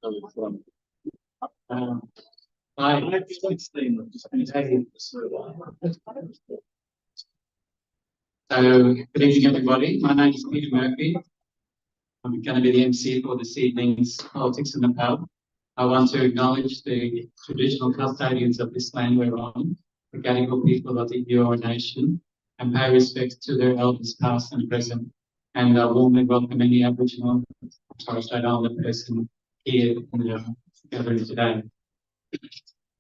Hi. So, good evening, everybody. My name is Peter Murphy. I'm going to be the MC for this evening's Politics in the Pub. I want to acknowledge the traditional custodians of this land we're on, the Gadigal people of the Eora Nation, and pay respect to their elders past and present, and warmly welcome any Aboriginal or Torres Strait Islander person here in the gathering today.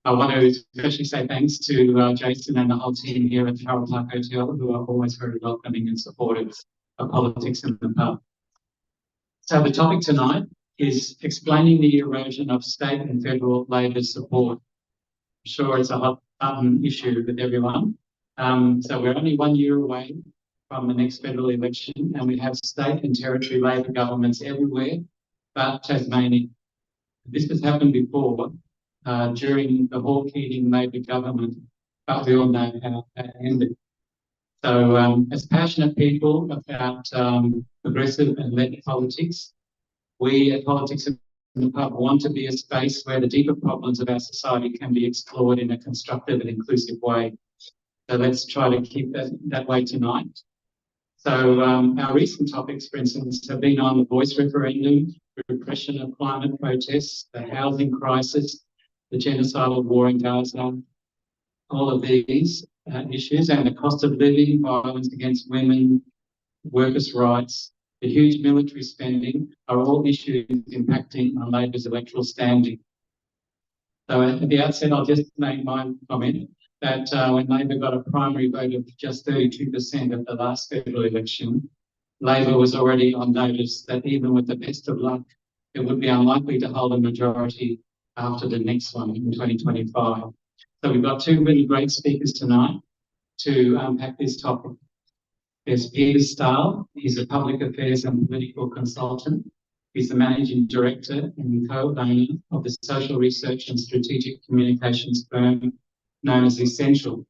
I want to especially say thanks to Jason and the whole team here at the Harold Park Hotel, who are always very welcoming and supportive of Politics in the Pub. So the topic tonight is explaining the erosion of state and federal Labor support. I'm sure it's a hot button issue with everyone. So we're only 1 year away from the next federal election, and we have state and territory Labor governments everywhere but Tasmania. This has happened before during the Hawke-Keating Labor government, but we all know how that ended. So as passionate people about progressive and led politics, we at Politics in the Pub want to be a space where the deeper problems of our society can be explored in a constructive and inclusive way. So let's try to keep that way tonight. So our recent topics, for instance, have been on the voice referendum, repression of climate protests, the housing crisis, the genocidal war in Gaza, all of these issues, and the cost of living, violence against women, workers' rights, the huge military spending are all issues impacting on Labor's electoral standing. So at the outset, I'll just make my comment that when Labor got a primary vote of just 32% at the last federal election, Labor was already on notice that even with the best of luck, it would be unlikely to hold a majority after the next one in 2025. So we've got two really great speakers tonight to unpack this topic. There's Peter Stahel. He's a public affairs and political consultant. He's the managing director and co-owner of the social research and strategic communications firm known as Essential.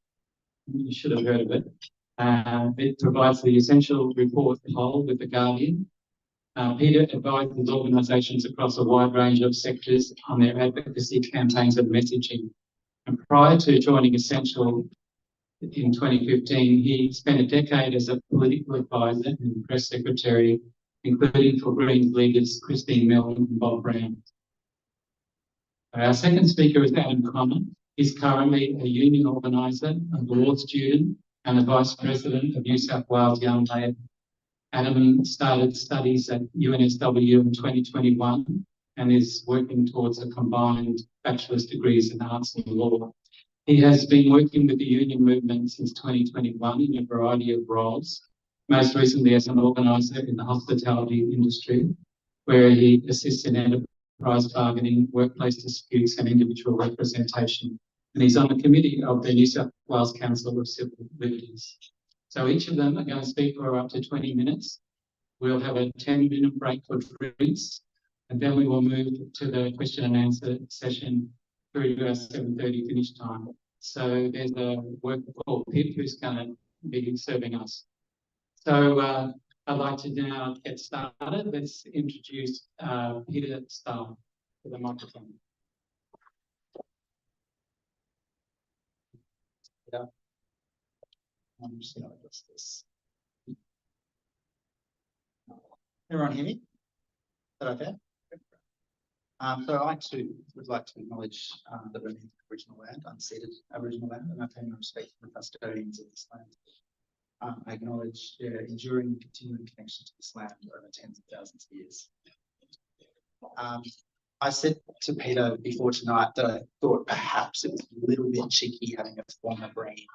You should have heard of it. It provides the Essential Report poll with The Guardian. Peter advises organisations across a wide range of sectors on their advocacy campaigns and messaging. And prior to joining Essential in 2015, he spent a decade as a political advisor and press secretary, including for Greens leaders Christine Milne and Bob Brown. Our second speaker is Adam Connor. He's currently a union organiser, a law student, and the vice president of New South Wales Young Labour. Adam started studies at UNSW in 2021 and is working towards a combined bachelor's degrees in arts and law. He has been working with the union movement since 2021 in a variety of roles, most recently as an organiser in the hospitality industry, where he assists in enterprise bargaining, workplace disputes and individual representation. And he's on the committee of the New South Wales Council of Civil Liberties. So each of them are going to speak for up to 20 minutes. We'll have a 10-minute break for drinks, and then we will move to the question and answer session through to our 7:30 finish time. So there's a worker called Pip who's going to be serving us. So I'd like to now get started. Let's introduce Peter Stahel to the microphone. Yeah. I'm just going to adjust this. Everyone hear me? Is that okay? So I too would like to acknowledge the Birmingham Aboriginal land, unceded Aboriginal land, and I pay my respect to the custodians of this land. I acknowledge their enduring and continuing connection to this land over tens of thousands of years. I said to Peter before tonight that I thought perhaps it was a little bit cheeky having a former brain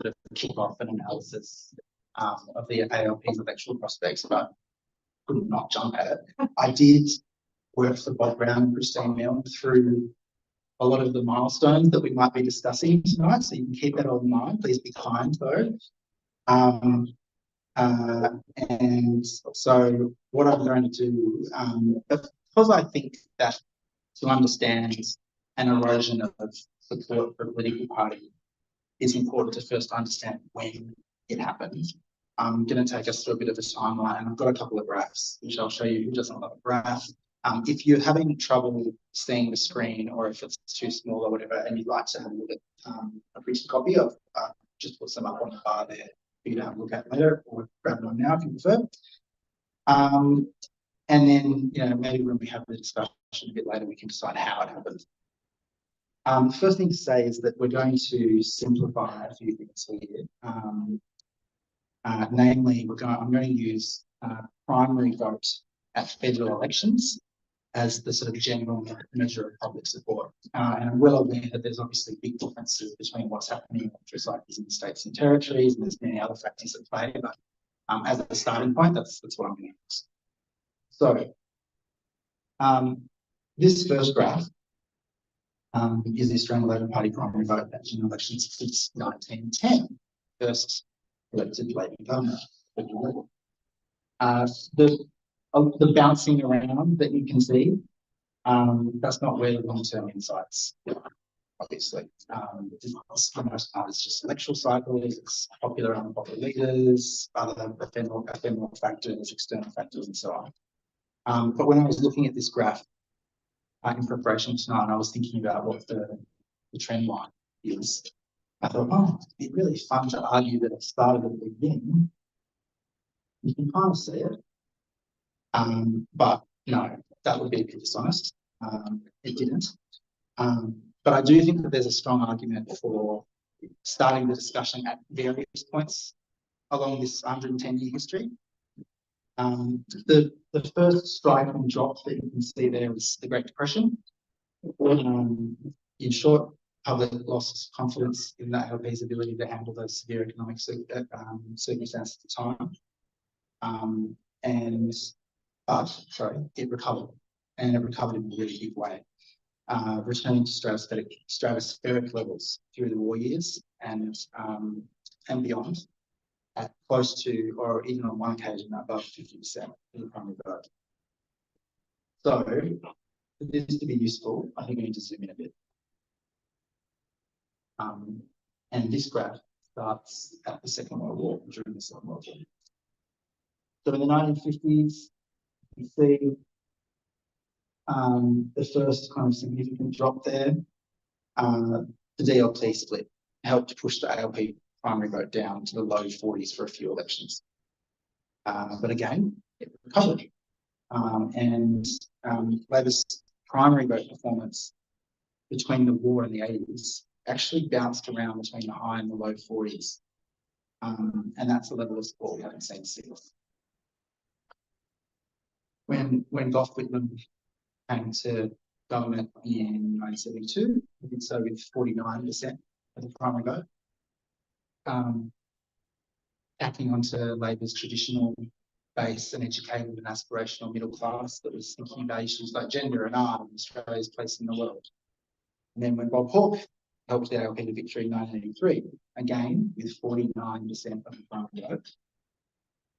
sort of kick off an analysis of the ALP's electoral prospects, but could not jump at it. I did work for Bob Brown and Christine Milne through a lot of the milestones that we might be discussing tonight, so you can keep that all in mind. Please be kind though. And so what I'm going to do, because I think that to understand an erosion of support for a political party, it's important to first understand when it happens. I'm going to take us through a bit of a timeline, and I've got a couple of graphs, which I'll show you. Who doesn't love a graph? If you're having trouble seeing the screen, or if it's too small or whatever, and you'd like to have a look at a recent copy of, just put some up on the bar there for you to have a look at later, or grab one now if you prefer. And then, maybe when we have the discussion a bit later, we can decide how it happens. The first thing to say is that we're going to simplify a few things here. Namely, I'm going to use primary vote at federal elections as the sort of general measure of public support. And I'm well aware that there's obviously big differences between what's happening just like in the states and territories, and there's many other factors at play, but as a starting point, that's what I'm going to use. So this first graph is the Australian Labor Party primary vote at general elections since 1910, first elected Labor government. The bouncing around that you can see, that's not where the long-term insights are, obviously. For the most part, it's just electoral cycles, it's popular and unpopular leaders, other ephemeral factors, external factors, and so on. But when I was looking at this graph in preparation tonight, I was thinking about what the trend line is. I thought, it'd be really fun to argue that it started at the beginning. You can kind of see it. But no, that would be a bit dishonest. It didn't. But I do think that there's a strong argument for starting the discussion at various points along this 110-year history. The first striking drop that you can see there is the Great Depression. In short, public lost confidence in the ALP's ability to handle those severe economic circumstances at the time. But it recovered, and it recovered in a really big way, returning to stratospheric levels through the war years and beyond, at close to, or even on one occasion, above 50% in the primary vote. So, for this to be useful, I think we need to zoom in a bit. And this graph starts at the Second World War, during the Second World War. So in the 1950s, you see the first kind of significant drop there. The DLT split helped push the ALP primary vote down to the low 40s for a few elections. But again, it recovered. Labor's primary vote performance between the war and the 80s actually bounced around between the high and the low 40s. And that's a level of support we haven't seen since. When Gough Whitlam came to government in 1972, he did so with 49% of the primary vote. Acting onto Labor's traditional base and educated and aspirational middle class that was thinking about issues like gender and art and Australia's place in the world. And then when Bob Hawke helped the ALP to victory in 1983, again with 49% of the primary vote,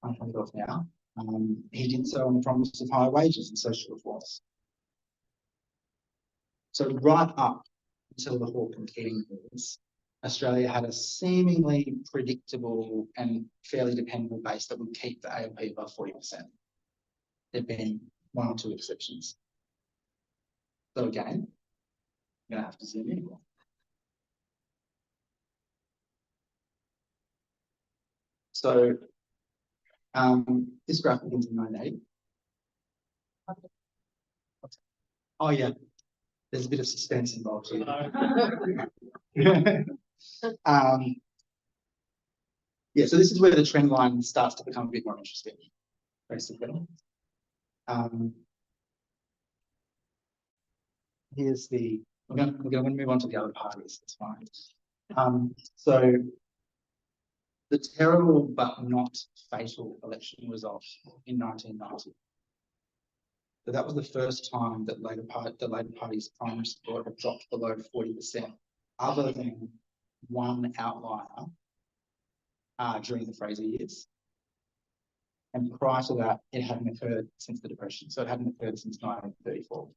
I'm coming off now, he did so on the promise of higher wages and social reforms. So right up until the Hawke and Keating years, Australia had a seemingly predictable and fairly dependable base that would keep the ALP above 40%. There have been one or two exceptions. So again, I'm going to have to zoom in. So this graph begins in 1980. Oh yeah, there's a bit of suspense involved here. Yeah, so this is where the trend line starts to become a bit more interesting, basically. Here's the, we're going to move on to the other parties, that's fine. So the terrible but not fatal election result in 1990. So that was the first time that the Labor Party's primary support had dropped below 40%, other than one outlier during the Fraser years. And prior to that, it hadn't occurred since the Depression. So it hadn't occurred since 1934.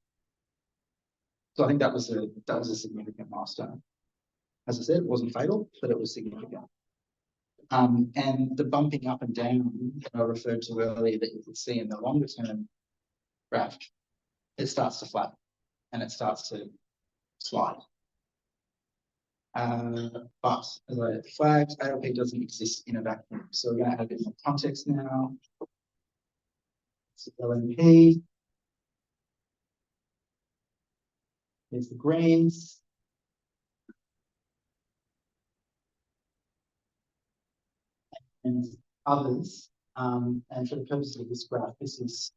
So I think that was a significant milestone. As I said, it wasn't fatal, but it was significant. And the bumping up and down that I referred to earlier that you could see in the longer term graph it starts to flatten and it starts to slide. But as I flagged, ALP doesn't exist in a vacuum. So we're going to add a bit more context now. So LNP. Here's the greens. And others. And for the purposes of this graph, this is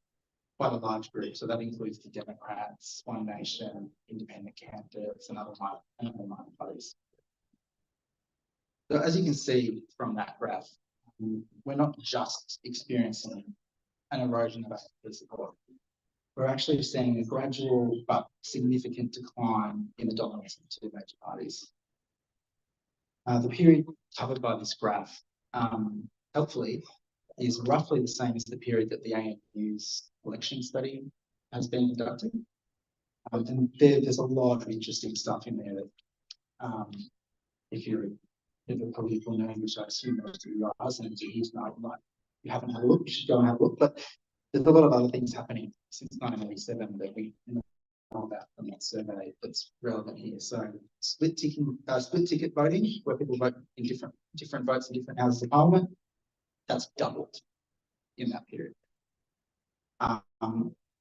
quite a large group. So that includes the Democrats, One Nation, independent candidates, and other minor parties. So as you can see from that graph, we're not just experiencing an erosion of ALP support. We're actually seeing a gradual but significant decline in the dominance of the two major parties. The period covered by this graph, helpfully, is roughly the same as the period that the ANU's election study has been conducted. And there's a lot of interesting stuff in there that, if you're a political nerd, which I assume most of you are, and if you haven't had a look, you should go and have a look. But there's a lot of other things happening since 1987 that we know about from that survey that's relevant here. So split ticket voting, where people vote in different votes in different houses of parliament, that's doubled in that period.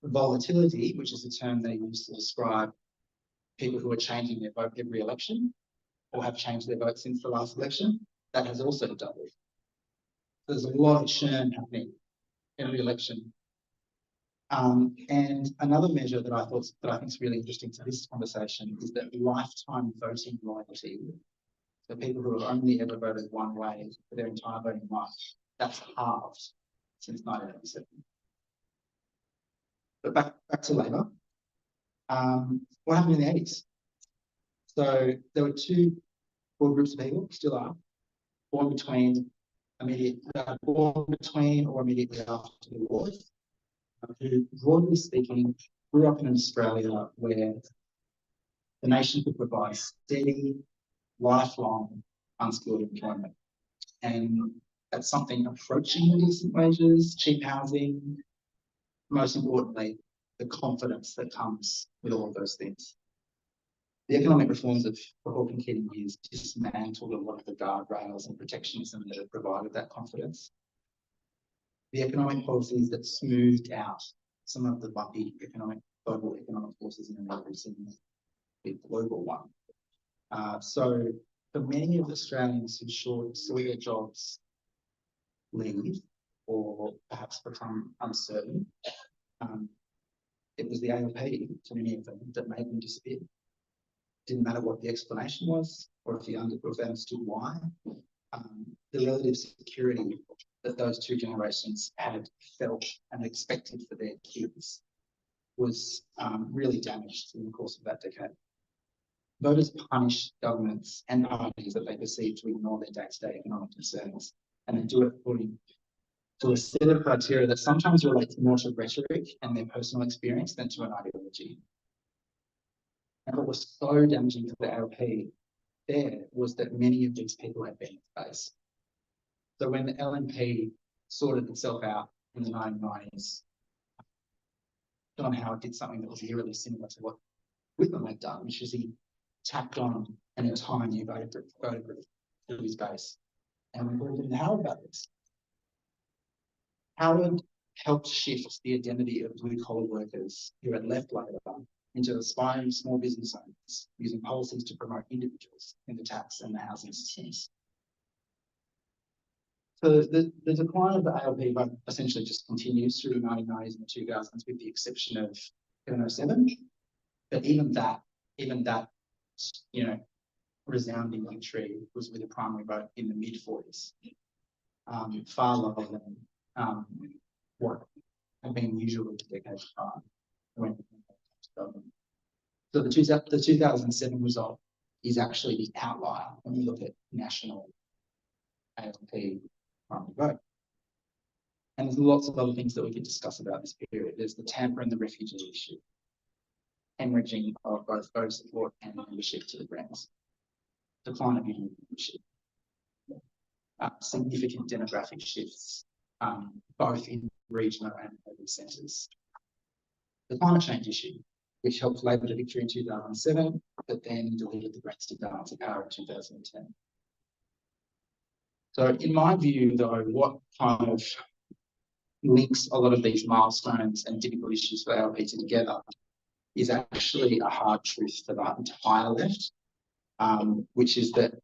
Volatility, which is a term they use to describe people who are changing their vote every election or have changed their vote since the last election, that has also doubled. There's a lot of churn happening every election. And another measure that I think is really interesting to this conversation is that lifetime voting loyalty. So people who have only ever voted one way for their entire voting life, that's halved since 1987. But back to Labor. What happened in the 80s? So there were two broad groups of people, still are, born between or immediately after the war, who, broadly speaking, grew up in Australia where the nation could provide steady, lifelong, unskilled employment. And that's something approaching decent wages, cheap housing, most importantly, the confidence that comes with all of those things. The economic reforms of the Hawke and Keating years dismantled a lot of the guardrails and protectionism that had provided that confidence. The economic policies that smoothed out some of the bumpy global economic forces in an increasingly big global one. So for many of the Australians who saw their jobs leave or perhaps become uncertain, it was the ALP, to many of them, that made them disappear. Didn't matter what the explanation was or if they understood why. The relative security that those two generations had felt and expected for their kids was really damaged in the course of that decade. Voters punished governments and parties that they perceived to ignore their day-to-day economic concerns, and they do it according to a set of criteria that sometimes relates more to rhetoric and their personal experience than to an ideology. And what was so damaging to the ALP there was that many of these people had been at base. So when the LNP sorted itself out in the 1990s, John Howard did something that was eerily similar to what Whitlam had done, which is he tacked on an entire new voter group to his base. And we brought in Howard about this. Howard helped shift the identity of blue-collar workers who had left Labor into aspiring small business owners, using policies to promote individuals in the tax and the housing systems. So the decline of the ALP essentially just continues through the 1990s and the 2000s, with the exception of 2007. But even that, resounding victory was with a primary vote in the mid-40s, far lower than what had been usual in the decades prior. So the 2007 result is actually the outlier when we look at national ALP primary vote. And there's lots of other things that we could discuss about this period. There's the Tampa and the refugee issue, hemorrhaging of both voter support and membership to the Greens, decline of union membership, significant demographic shifts, both in regional and urban centres. the climate change issue, which helped Labor to victory in 2007, but then delivered the Greens to power in 2010. So in my view, though, what kind of links a lot of these milestones and difficult issues for ALP together is actually a hard truth for the entire left, which is that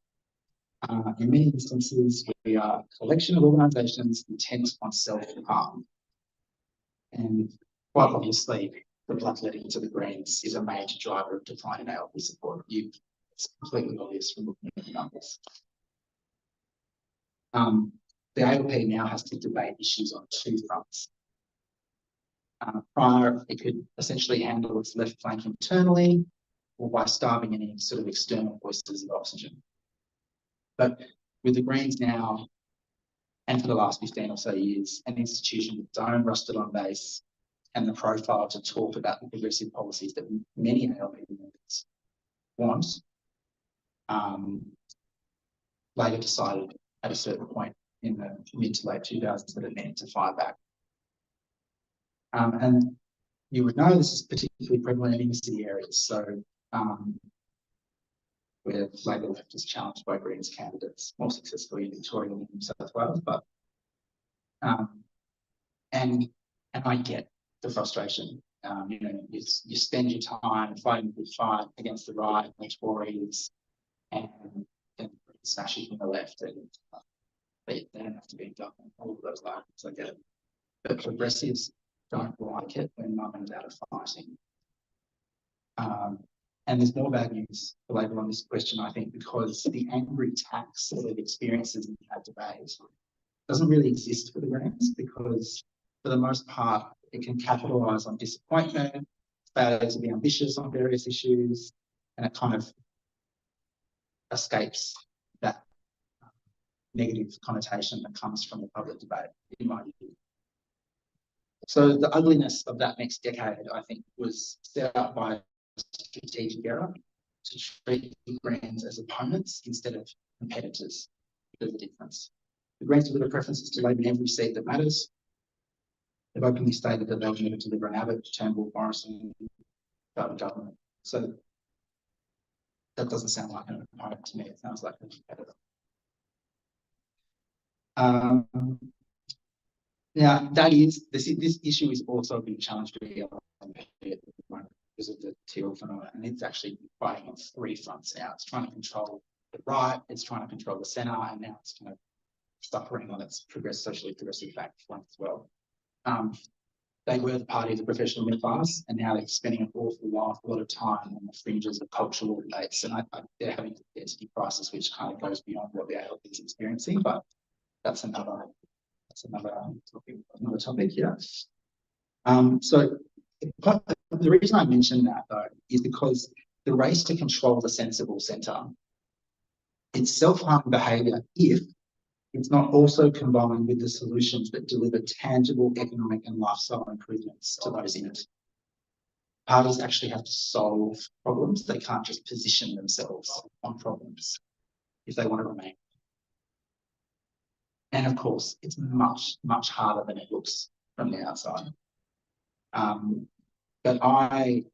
in many instances, we are a collection of organisations intent on self-harm. And quite obviously, the bloodletting to the Greens is a major driver of decline in ALP support. It's completely obvious from looking at the numbers. The ALP now has to debate issues on two fronts. Prior, it could essentially handle its left flank internally or by starving any sort of external voices of oxygen. But with the Greens now, and for the last 15 or so years, an institution with its own rusted-on base and the profile to talk about the progressive policies that many ALP members want, Labor decided at a certain point in the mid to late 2000s that it needed to fire back. And you would know this is particularly prevalent in inner city areas. So where Labor left is challenged by Greens candidates more successfully in Victoria than in New South Wales. But and I get the frustration. You know, you spend your time fighting the good fight against the right and the Tories, and then smashes from the left, and they don't have to be done. All of those lines, I get it. But progressives don't like it when mum is out of fighting. And there's more bad news for Labor on this question, I think, because the angry tax that it experiences in that debate doesn't really exist for the Greens, because for the most part, it can capitalise on disappointment, failure to be ambitious on various issues, and it kind of escapes that negative connotation that comes from the public debate, in my view. So the ugliness of that next decade, I think, was set up by a strategic error to treat the Greens as opponents instead of competitors. There's a difference. The Greens deliver preferences to Labor in every seat that matters. They've openly stated that they'll never deliver an Abbott, Turnbull, Morrison government. So that doesn't sound like an opponent to me. It sounds like a competitor. Now, this issue is also being challenged because of the teal phenomenon, and it's actually fighting on three fronts now. It's trying to control the right, it's trying to control the centre, and now it's kind of suffering on its socially progressive flank as well. They were the party of the professional middle class, and now they're spending an awful lot of time on the fringes of cultural debates, and they're having an identity crisis which kind of goes beyond what the ALP is experiencing, but that's another topic here. So the reason I mention that, though, is because the race to control the sensible centre, it's self-harming behaviour if it's not also combined with the solutions that deliver tangible economic and lifestyle improvements to those in it. Parties actually have to solve problems. They can't just position themselves on problems if they want to remain. And of course, it's much, much harder than it looks from the outside. But I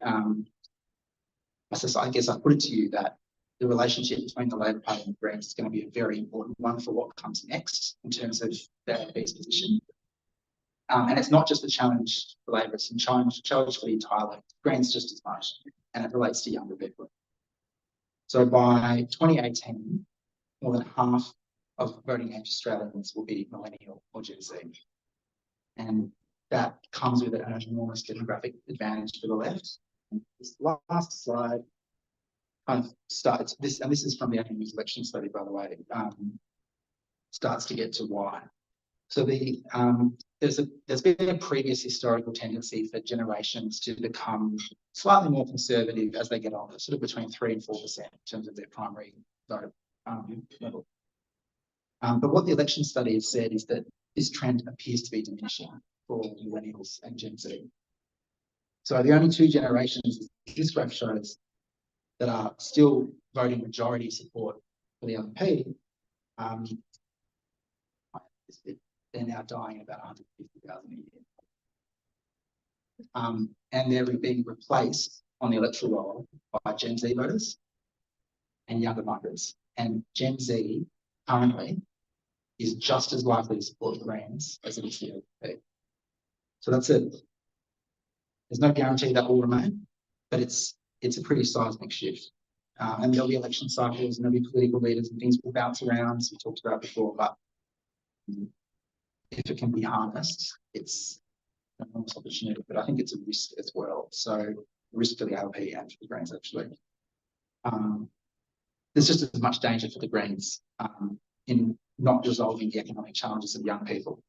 guess I put it to you that the relationship between the Labor Party and the Greens is going to be a very important one for what comes next in terms of their position. And it's not just a challenge for Labor, it's a challenge for the entire left. Greens just as much, and it relates to younger people. So by 2018, more than half of voting age Australians will be millennial or Gen Z. And that comes with an enormous demographic advantage for the left. And this last slide kind of starts this, and this is from the annual election study, by the way, starts to get to why. So there's been a previous historical tendency for generations to become slightly more conservative as they get older, sort of between 3 and 4% in terms of their primary vote level. But what the election study has said is that this trend appears to be diminishing for millennials and Gen Z. So the only two generations this graph shows that are still voting majority support for the LNP, they're now dying about 150,000 a year. and they're being replaced on the electoral roll by Gen Z voters and younger migrants. And Gen Z currently is just as likely to support the Greens as it is the LP. So that's it. There's no guarantee that will remain, but it's a pretty seismic shift. And there'll be election cycles and there'll be political leaders and things will bounce around, as we talked about before, but if it can be harnessed, it's an enormous opportunity, but I think it's a risk as well. So risk for the LP and for the Greens, actually. There's just as much danger for the Greens in not resolving the economic challenges of young people.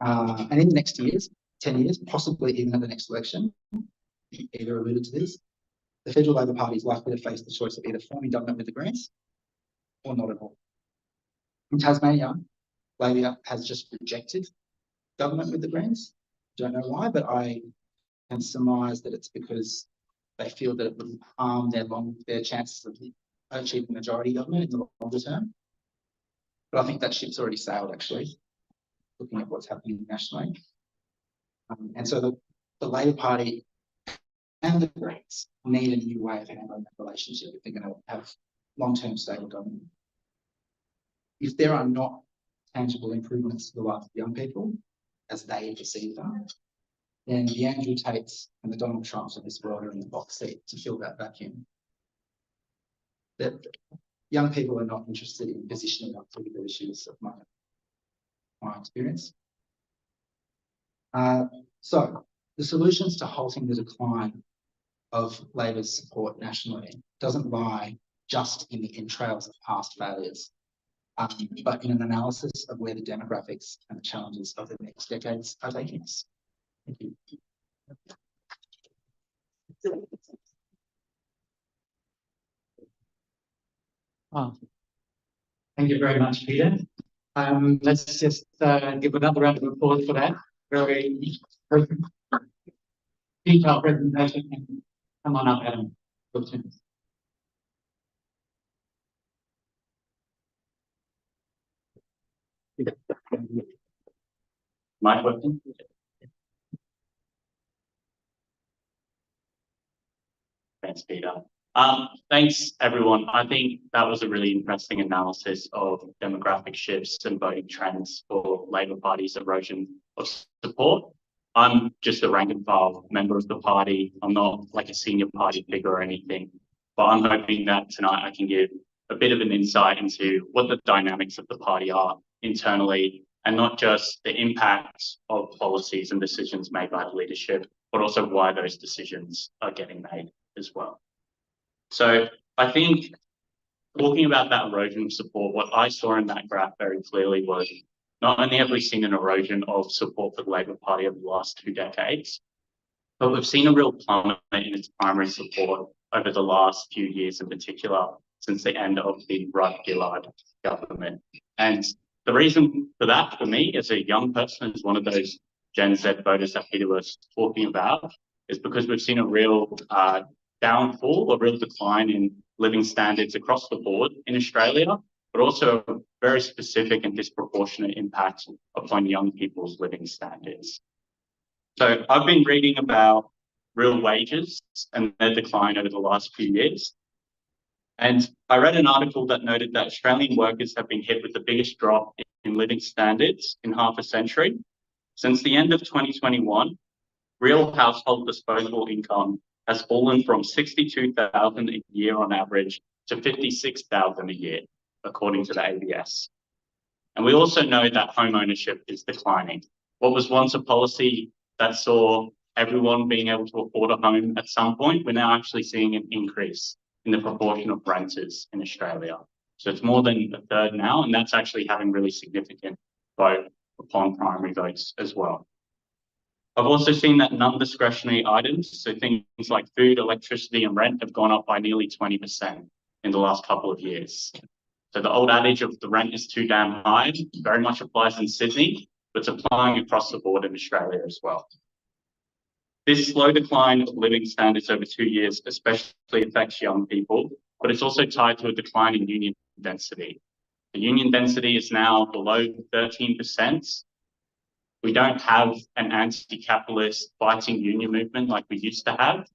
And in the next years, 10 years, possibly even at the next election, either alluded to this, the Federal Labor Party is likely to face the choice of either forming government with the Greens or not at all. In Tasmania, Labor has just rejected government with the Greens. Don't know why, but I can surmise that it's because they feel that it would harm their chances of achieving majority government in the longer term. But I think that ship's already sailed, actually, looking at what's happening nationally. And so the Labor Party and the Greens need a new way of handling that relationship if they're going to have long-term stable government. If there are not tangible improvements to the life of young people, as they perceive them, then the Andrew Tates and the Donald Trumps of this world are in the box seat to fill that vacuum. That young people are not interested in positioning on political issues of my experience. So the solutions to halting the decline of Labor's support nationally doesn't lie just in the entrails of past failures, but in an analysis of where the demographics and the challenges of the next decades are taking us. Thank you. Oh, thank you very much, Peter. Let's just give another round of applause for that. Very detailed presentation. Come on up, Adam. My question? Thanks, Peter. Thanks, everyone. I think that was a really interesting analysis of demographic shifts and voting trends for Labor Party's erosion of support. I'm just a rank and file member of the party. I'm not like a senior party figure or anything, but I'm hoping that tonight I can give a bit of an insight into what the dynamics of the party are internally, and not just the impact of policies and decisions made by the leadership, but also why those decisions are getting made as well. So I think talking about that erosion of support, what I saw in that graph very clearly was not only have we seen an erosion of support for the Labor Party over the last 2 decades, but we've seen a real plummet in its primary support over the last few years in particular, since the end of the Rudd-Gillard government. And the reason for that, for me, as a young person, as one of those Gen Z voters that Peter was talking about, is because we've seen a real downfall, a real decline in living standards across the board in Australia, but also a very specific and disproportionate impact upon young people's living standards. So I've been reading about real wages and their decline over the last few years. And I read an article that noted that Australian workers have been hit with the biggest drop in living standards in half a century. Since the end of 2021, real household disposable income has fallen from $62,000 a year on average to $56,000 a year, according to the ABS. And we also know that home ownership is declining. What was once a policy that saw everyone being able to afford a home at some point, we're now actually seeing an increase in the proportion of renters in Australia. So it's more than a third now, and that's actually having really significant vote upon primary votes as well. I've also seen that non-discretionary items, so things like food, electricity, and rent have gone up by nearly 20% in the last couple of years. So the old adage of the rent is too damn high very much applies in Sydney, but it's applying across the board in Australia as well. This slow decline of living standards over 2 years especially affects young people, but it's also tied to a decline in union density. The union density is now below 13%, We don't have an anti-capitalist fighting union movement like we used to have.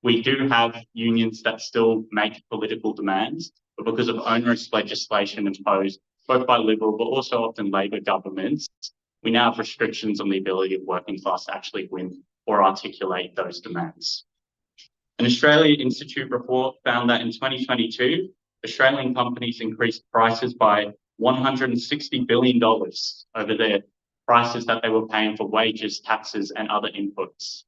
We do have unions that still make political demands, but because of onerous legislation imposed both by Liberal but also often Labor governments, we now have restrictions on the ability of working class to actually win or articulate those demands. An Australia Institute report found that in 2022, Australian companies increased prices by $160 billion over their prices that they were paying for wages, taxes, and other inputs.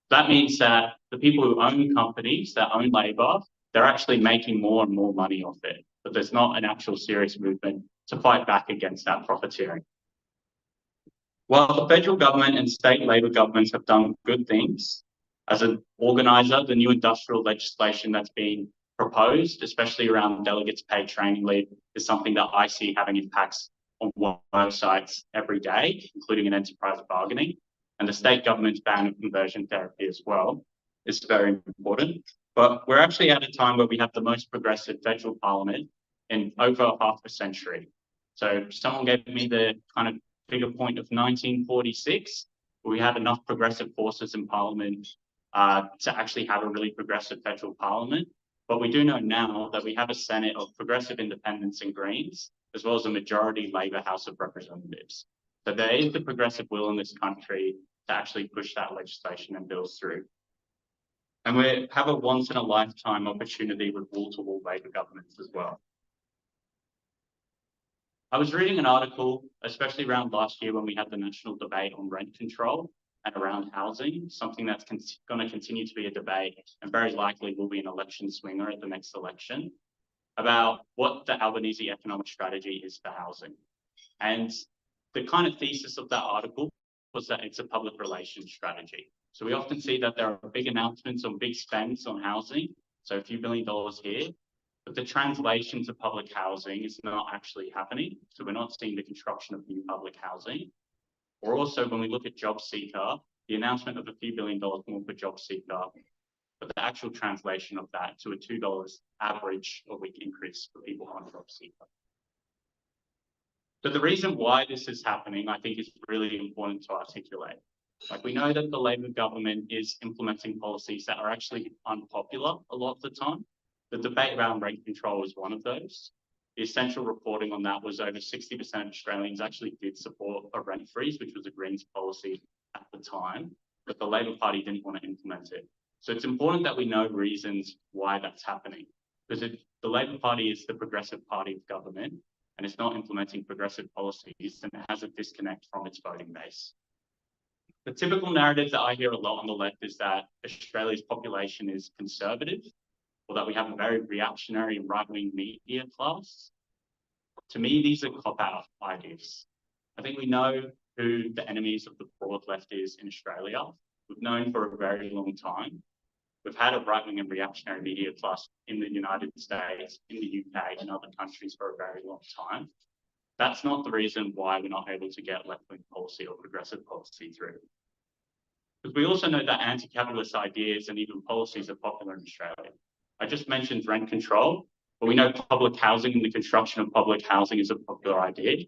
That means that the people who own companies, that own labour, they're actually making more and more money off it, but there's not an actual serious movement to fight back against that profiteering. While the federal government and state Labor governments have done good things, as an organiser, the new industrial legislation that's been proposed, especially around delegates' paid training leave, is something that I see having impacts on work sites every day, including in enterprise bargaining. And the state government's ban of conversion therapy as well is very important. But we're actually at a time where we have the most progressive federal parliament in over half a century. So someone gave me the kind of figure point of 1946, where we had enough progressive forces in parliament to actually have a really progressive federal parliament. But we do know now that we have a Senate of progressive independents and Greens, as well as a majority Labor House of Representatives. So there is the progressive will in this country to actually push that legislation and bills through. And we have a once in a lifetime opportunity with wall-to-wall Labor governments as well. I was reading an article, especially around last year when we had the national debate on rent control and around housing, something that's going to continue to be a debate and very likely will be an election swinger at the next election, about what the Albanese economic strategy is for housing. And the kind of thesis of that article was that it's a public relations strategy. So we often see that there are big announcements on big spends on housing, so a few $1 billion here, but the translation to public housing is not actually happening. So we're not seeing the construction of new public housing. Or also when we look at job seeker, the announcement of a few $1 billion more for job seeker, but the actual translation of that to a $2 average a week increase for people on job seeker. So the reason why this is happening, I think, is really important to articulate. Like, we know that the Labor government is implementing policies that are actually unpopular a lot of the time. The debate around rent control is one of those. The essential reporting on that was over 60% of Australians actually did support a rent freeze, which was a Greens policy at the time, but the Labor Party didn't want to implement it. So it's important that we know reasons why that's happening, because the Labor Party is the progressive party of government and it's not implementing progressive policies, then it has a disconnect from its voting base. The typical narrative that I hear a lot on the left is that Australia's population is conservative, or that we have a very reactionary and right-wing media class. To me, these are cop-out ideas. I think we know who the enemies of the broad left is in Australia. We've known for a very long time. We've had a right-wing and reactionary media class in the United States, in the UK, and other countries for a very long time. That's not the reason why we're not able to get left-wing policy or progressive policy through. Because we also know that anti-capitalist ideas and even policies are popular in Australia. I just mentioned rent control, but we know public housing and the construction of public housing is a popular idea.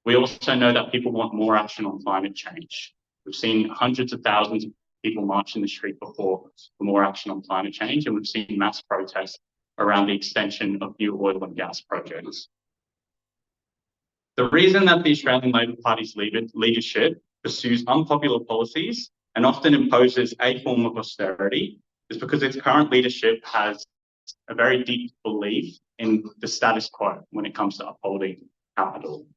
We also know that people want more action on climate change. We've seen hundreds of thousands of people march in the street before for more action on climate change, and we've seen mass protests around the extension of new oil and gas projects. The reason that the Australian Labor Party's leadership pursues unpopular policies and often imposes a form of austerity is because its current leadership has a very deep belief in the status quo when it comes to upholding capital.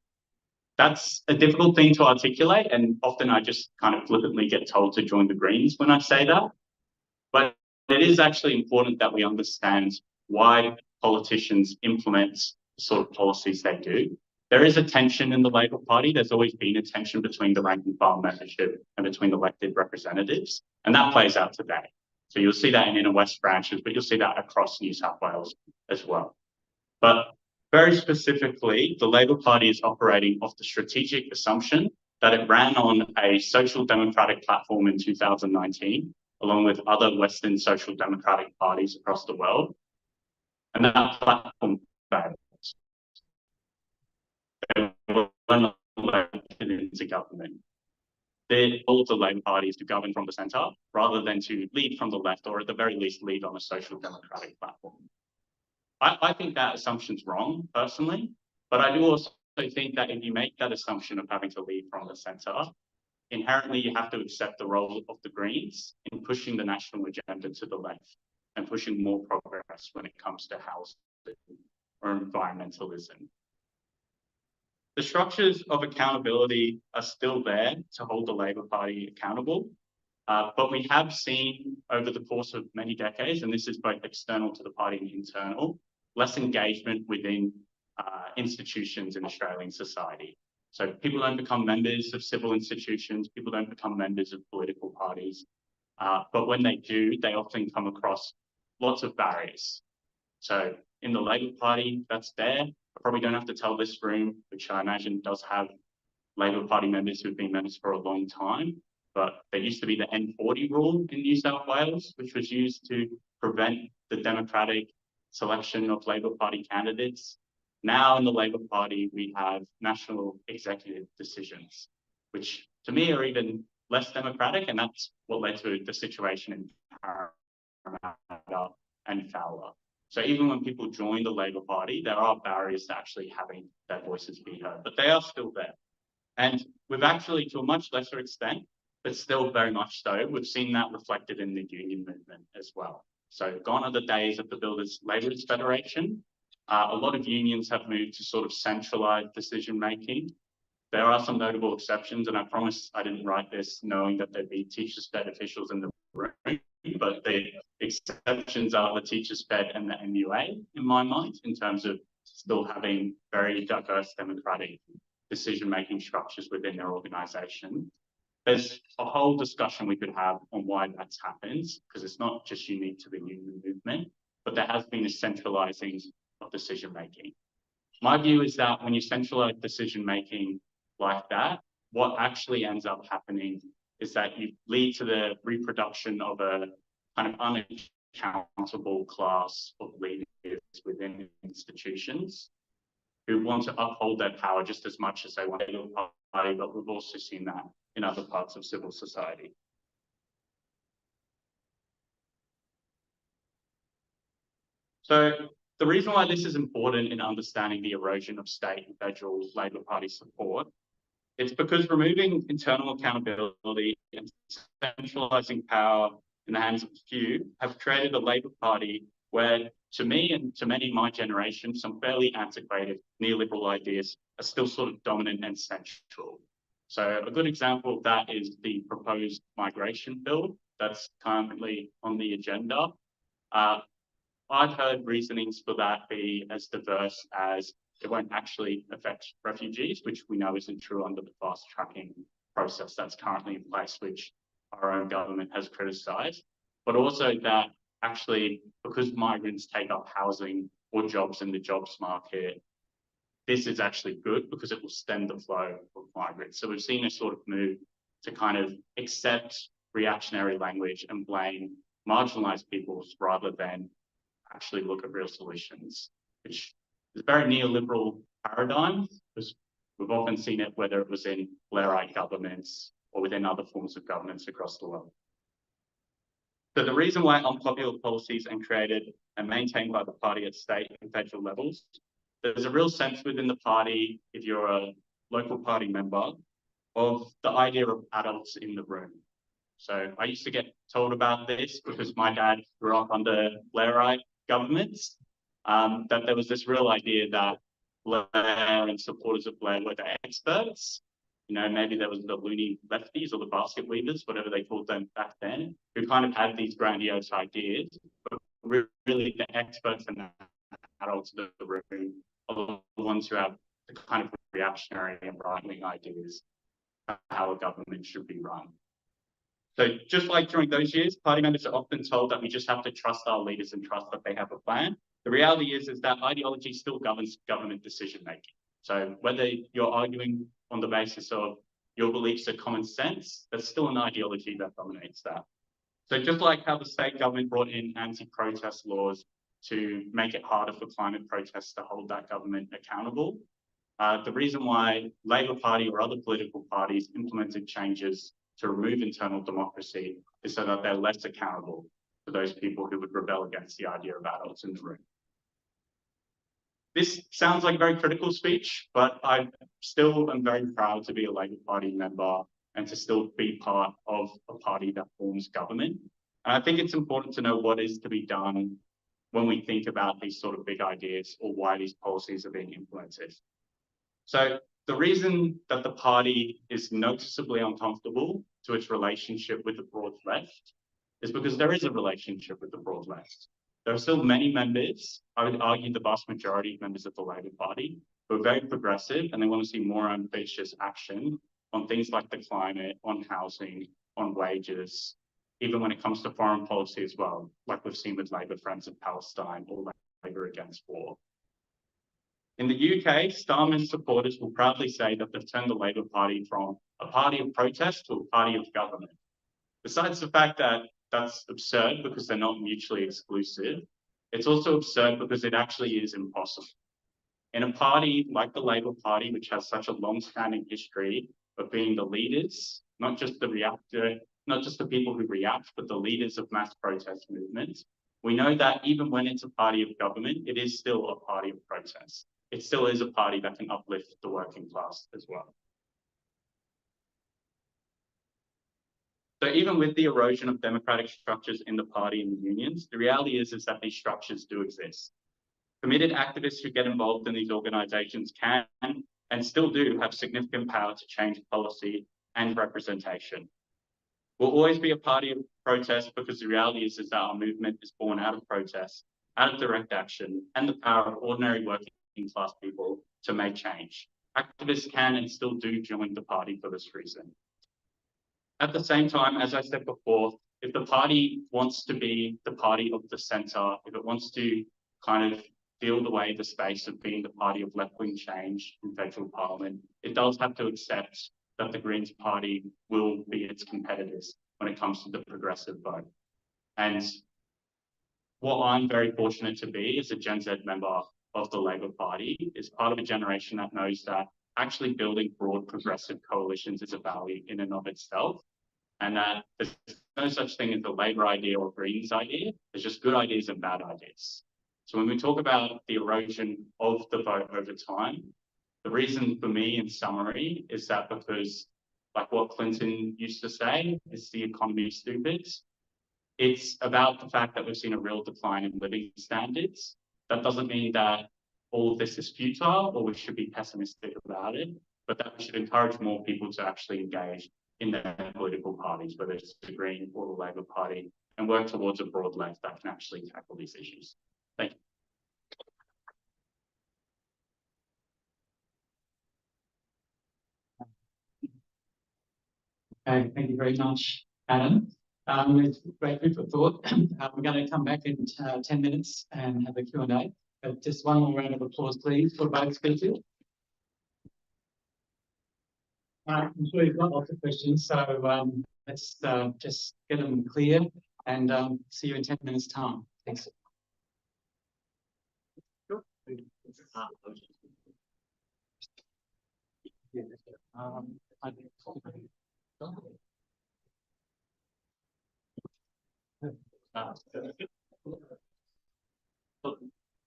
That's a difficult thing to articulate, and often I just kind of flippantly get told to join the Greens when I say that. But it is actually important that we understand why politicians implement the sort of policies they do. There is a tension in the Labor Party. There's always been a tension between the rank and file membership and between elected representatives, and that plays out today. So you'll see that in inner west branches, but you'll see that across New South Wales as well. But very specifically, the Labor Party is operating off the strategic assumption that it ran on a social democratic platform in 2019, along with other Western social democratic parties across the world. And that platform failed. They were not elected into government. all of the Labour Party is to govern from the centre rather than to lead from the left, or at the very least lead on a social democratic platform. I think that assumption's wrong, personally, but I do also think that if you make that assumption of having to lead from the centre, inherently you have to accept the role of the Greens in pushing the national agenda to the left and pushing more progress when it comes to housing or environmentalism. The structures of accountability are still there to hold the Labour Party accountable, but we have seen over the course of many decades, and this is both external to the party and internal, less engagement within institutions in Australian society. So people don't become members of civil institutions, people don't become members of political parties, but when they do, they often come across lots of barriers. So in the Labour Party, that's there. I probably don't have to tell this room, which I imagine does have Labour Party members who've been members for a long time, but there used to be the N40 rule in New South Wales, which was used to prevent the democratic selection of Labour Party candidates. Now in the Labour Party, we have national executive decisions, which to me are even less democratic, and that's what led to the situation in Parramatta and Fowler. So even when people join the Labour Party, there are barriers to actually having their voices be heard, but they are still there. And we've actually, to a much lesser extent, but still very much so, we've seen that reflected in the union movement as well. So gone are the days of the Builders Labourers Federation. A lot of unions have moved to sort of centralised decision-making. There are some notable exceptions, and I promise I didn't write this knowing that there'd be Teachers Fed officials in the room, but the exceptions are the Teachers Fed and the MUA, in my mind, in terms of still having very diverse democratic decision-making structures within their organisation. There's a whole discussion we could have on why that's happened, because it's not just unique to the union movement, but there has been a centralising of decision-making. My view is that when you centralise decision-making like that, what actually ends up happening is that you lead to the reproduction of a kind of unaccountable class of leaders within institutions who want to uphold their power just as much as they want to party, but we've also seen that in other parts of civil society. So the reason why this is important in understanding the erosion of state and federal Labour Party support, it's because removing internal accountability and centralising power in the hands of a few have created a Labour Party where, to me and to many in my generation, some fairly antiquated neoliberal ideas are still sort of dominant and central. So a good example of that is the proposed migration bill that's currently on the agenda. I've heard reasonings for that be as diverse as it won't actually affect refugees, which we know isn't true under the fast tracking process that's currently in place, which our own government has criticised, but also that actually, because migrants take up housing or jobs in the jobs market, this is actually good because it will stem the flow of migrants. So we've seen a sort of move to kind of accept reactionary language and blame marginalised peoples rather than actually look at real solutions, which is a very neoliberal paradigm, because we've often seen it, whether it was in Blairite governments or within other forms of governments across the world. So the reason why unpopular policies are created and maintained by the party at state and federal levels, there's a real sense within the party, if you're a local party member, of the idea of adults in the room. So I used to get told about this because my dad grew up under Blairite governments, that there was this real idea that Blair and supporters of Blair were the experts. You know, maybe there was the loony lefties or the basket weavers, whatever they called them back then, who kind of had these grandiose ideas, but really the experts and the adults in the room are the ones who have the kind of reactionary and right-wing ideas of how a government should be run. So just like during those years, party members are often told that we just have to trust our leaders and trust that they have a plan. The reality is that ideology still governs government decision-making. So whether you're arguing on the basis of your beliefs are common sense, there's still an ideology that dominates that. So just like how the state government brought in anti-protest laws to make it harder for climate protests to hold that government accountable, the reason why Labour Party or other political parties implemented changes to remove internal democracy is so that they're less accountable to those people who would rebel against the idea of adults in the room. This sounds like a very critical speech, but I still am very proud to be a Labor Party member and to still be part of a party that forms government. And I think it's important to know what is to be done when we think about these sort of big ideas or why these policies are being implemented. So the reason that the party is noticeably uncomfortable to its relationship with the broad left is because there is a relationship with the broad left. There are still many members, I would argue the vast majority of members of the Labor Party, who are very progressive and they want to see more ambitious action on things like the climate, on housing, on wages, even when it comes to foreign policy as well, like we've seen with Labour Friends of Palestine or Labour Against War. In the UK, Starmer's supporters will proudly say that they've turned the Labour Party from a party of protest to a party of government. Besides the fact that that's absurd because they're not mutually exclusive, it's also absurd because it actually is impossible. In a party like the Labour Party, which has such a long-standing history of being the leaders, not just the people who react, but the leaders of mass protest movements, we know that even when it's a party of government, it is still a party of protest. It still is a party that can uplift the working class as well. So even with the erosion of democratic structures in the party and the unions, the reality is that these structures do exist. Committed activists who get involved in these organizations can and still do have significant power to change policy and representation. We'll always be a party of protest because the reality is that our movement is born out of protest, out of direct action, and the power of ordinary working class people to make change. Activists can and still do join the party for this reason. At the same time, as I said before, if the party wants to be the party of the centre, if it wants to kind of fill away the space of being the party of left-wing change in federal parliament, it does have to accept that the Greens party will be its competitors when it comes to the progressive vote. And what I'm very fortunate to be as a Gen Z member of the Labor Party is part of a generation that knows that actually building broad progressive coalitions is a value in and of itself, and that there's no such thing as the Labor idea or Greens idea. There's just good ideas and bad ideas. So when we talk about the erosion of the vote over time, the reason for me, in summary, is that because, like what Clinton used to say, is the economy stupid. It's about the fact that we've seen a real decline in living standards. That doesn't mean that all of this is futile or we should be pessimistic about it, but that we should encourage more people to actually engage in their political parties, whether it's the Green or the Labor Party, and work towards a broad left that can actually tackle these issues. Thank you. Okay, thank you very much, Adam. It's great food for thought. We're going to come back in 10 minutes and have a Q&A. But just one more round of applause, please, for both speakers. I'm sure you've got lots of questions, so let's just get them clear and see you in 10 minutes' time. Thanks.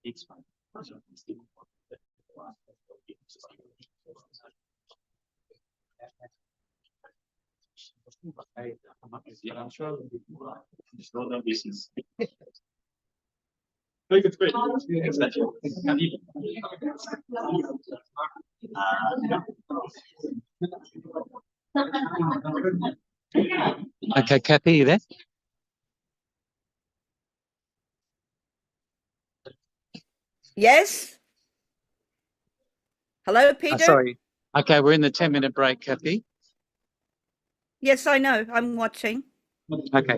It's fine. I'm sure it's not a business. Very good. Okay, Kathy, you there? Yes. Hello, Peter. Sorry. Okay, we're in the 10-minute break, Kathy. Yes, I know. I'm watching. Okay.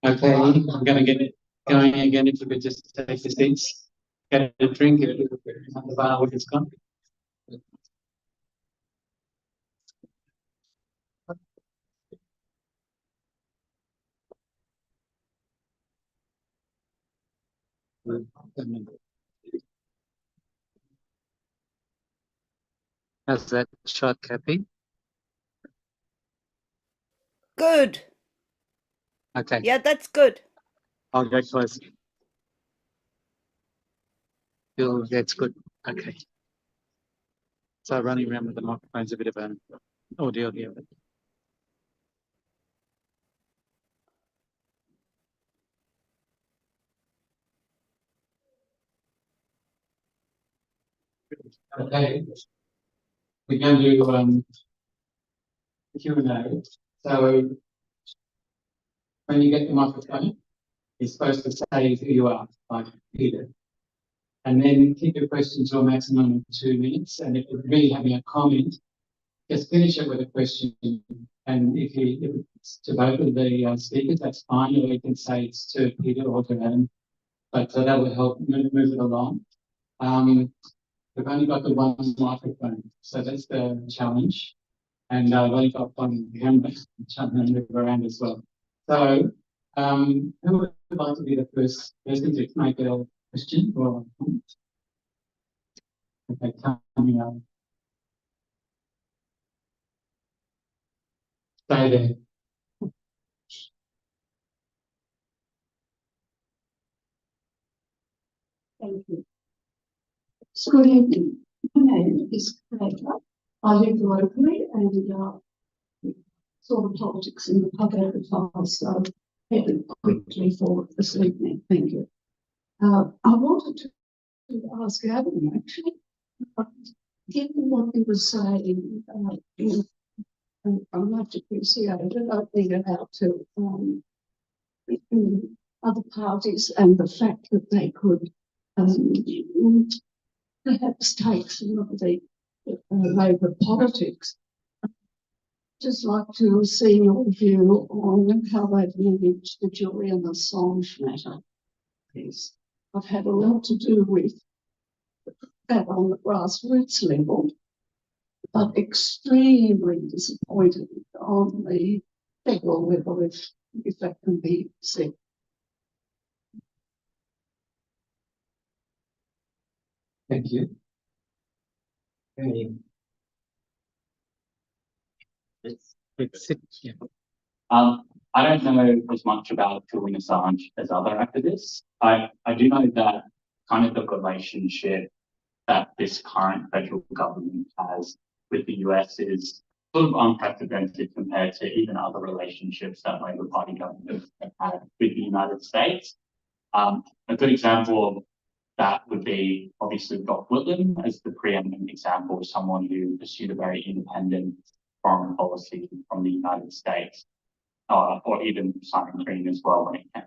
Okay, I'm going to get it going again. If you could just take the seats, get a drink, get a little bit on the bar when it's gone. How's that shot, Cappy? Good. Okay, Yeah, that's good. I'll go close. Feel that's good. Okay. So running around with the microphone's a bit of an ordeal here. Okay. We're going to do Q&A. So when you get the microphone, you're supposed to say who you are, like Peter. And then keep your question to a maximum of 2 minutes. And if you're really having a comment, just finish it with a question. And if it's to both of the speakers, that's fine. Or you can say it's to Peter or to Adam. But that will help move it along. We've only got the one microphone, so that's the challenge. And I've only got one camera, which I'm going to move around as well. So, who would like to be the first person to make a question or a comment? Okay, coming up. Stay there. Thank you. So good evening. My name is Craig. I live locally and sort of politics in the pub advertise, so headed quickly for this evening. Thank you. I wanted to ask Adam, actually, given what you were saying, I much appreciated opening it out to other parties and the fact that they could perhaps take some of the Labor politics. Just like to see your view on how they've managed the Julian Assange matter. Please. I've had a lot to do with that on the grassroots level, but extremely disappointed on the federal level, if that can be said. Thank you. Okay. Yeah. I don't know as much about Julian Assange as other activists. I do know that kind of the relationship that this current federal government has with the US is sort of unprecedented compared to even other relationships that Labor Party governments have had with the United States. A good example of that would be obviously Doc Whitlam as the preeminent example of someone who pursued a very independent foreign policy from the United States, or even Simon Green as well when it came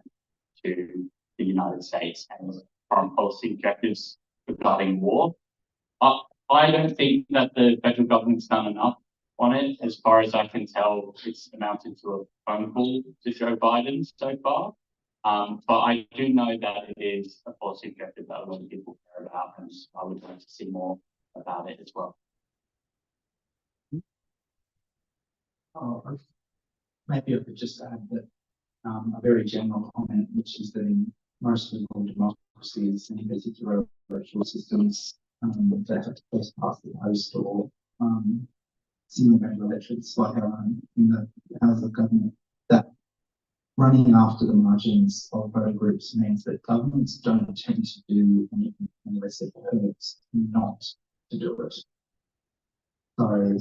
to the United States and foreign policy objectives regarding war. I don't think that the federal government's done enough on it. As far as I can tell, it's amounted to a phone call to Joe Biden so far. But I do know that it is a policy objective that a lot of people care about, and I would like to see more about it as well. Maybe I could just add that a very general comment, which is that in most liberal democracies, and in particular electoral systems that have to first pass the post or similar elections like our own in the House of Government, that running after the margins of voter groups means that governments don't tend to do anything unless it hurts not to do it. So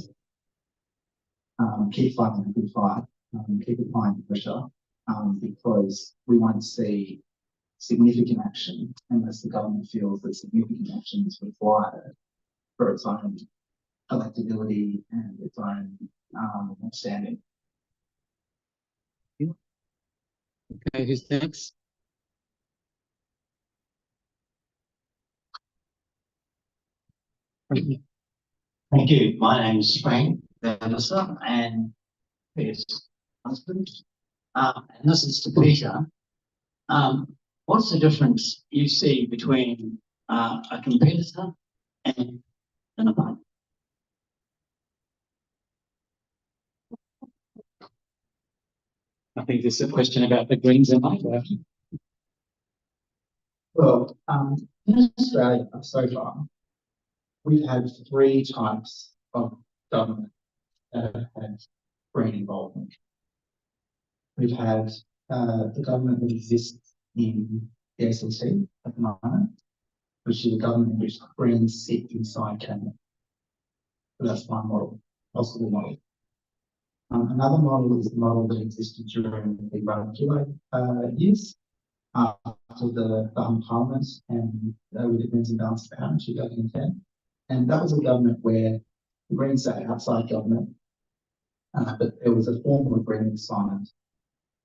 keep fighting the good fight, keep applying pressure, because we won't see significant action unless the government feels that significant action is required for its own electability and its own standing. Okay, who's next? Thank you. My name is Frank Anderson and his husband. And this is to Peter. What's the difference you see between a competitor and an opponent? I think this is a question about the Greens and Labor. Well, in Australia so far, we've had 3 types of government that have had Green involvement. We've had the government that exists in the ACT at the moment, which is a government in which Greens sit inside cabinet. So that's one model, possible model. Another model is the model that existed during the Rudd years, after the Parliament and with the Greens and Balanced Power in 2010. And that was a government where the Greens sat outside government, but there was a formal agreement signed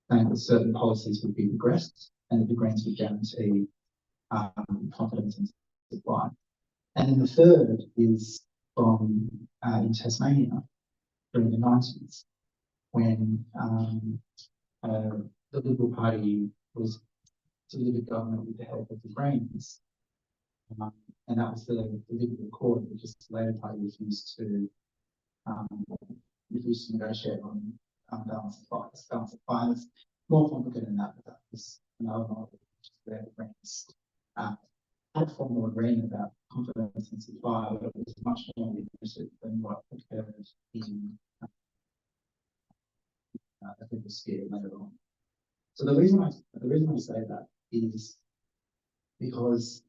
saying that certain policies would be progressed and that the Greens would guarantee confidence and supply. And then the third is from in Tasmania during the 90s, when the Liberal Party was delivered government with the help of the Greens. And that was the Liberal Accord, which is the Labor Party refused to negotiate on balance of supply. It's more complicated than that, but that was another model, which is where the Greens had a formal agreement about confidence and supply, but it was much more limited than what occurred in the Liberal sphere later on. So the reason I say that is because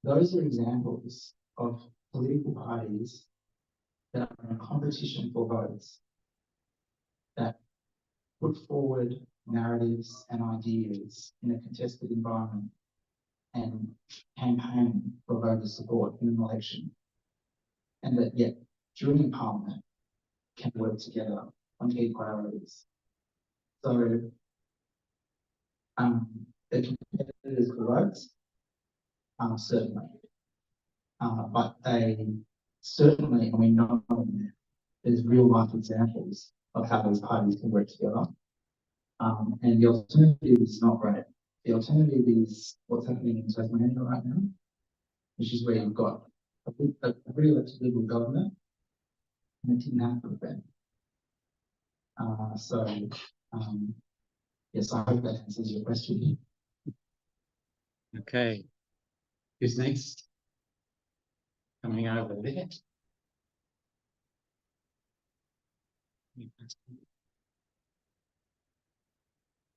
those are examples of political parties that are in a competition for votes, that put forward narratives and ideas in a contested environment and campaign for voter support in an election, and that yet during Parliament can work together on key priorities. So the competitors for votes, certainly, but they certainly, and we know there's real life examples of how those parties can work together. And the alternative is not great. The alternative is what's happening in Tasmania right now, which is where you've got a re-elected Liberal government, and it didn't happen then. Yes, I hope that answers your question. Okay. Who's next? Coming over there.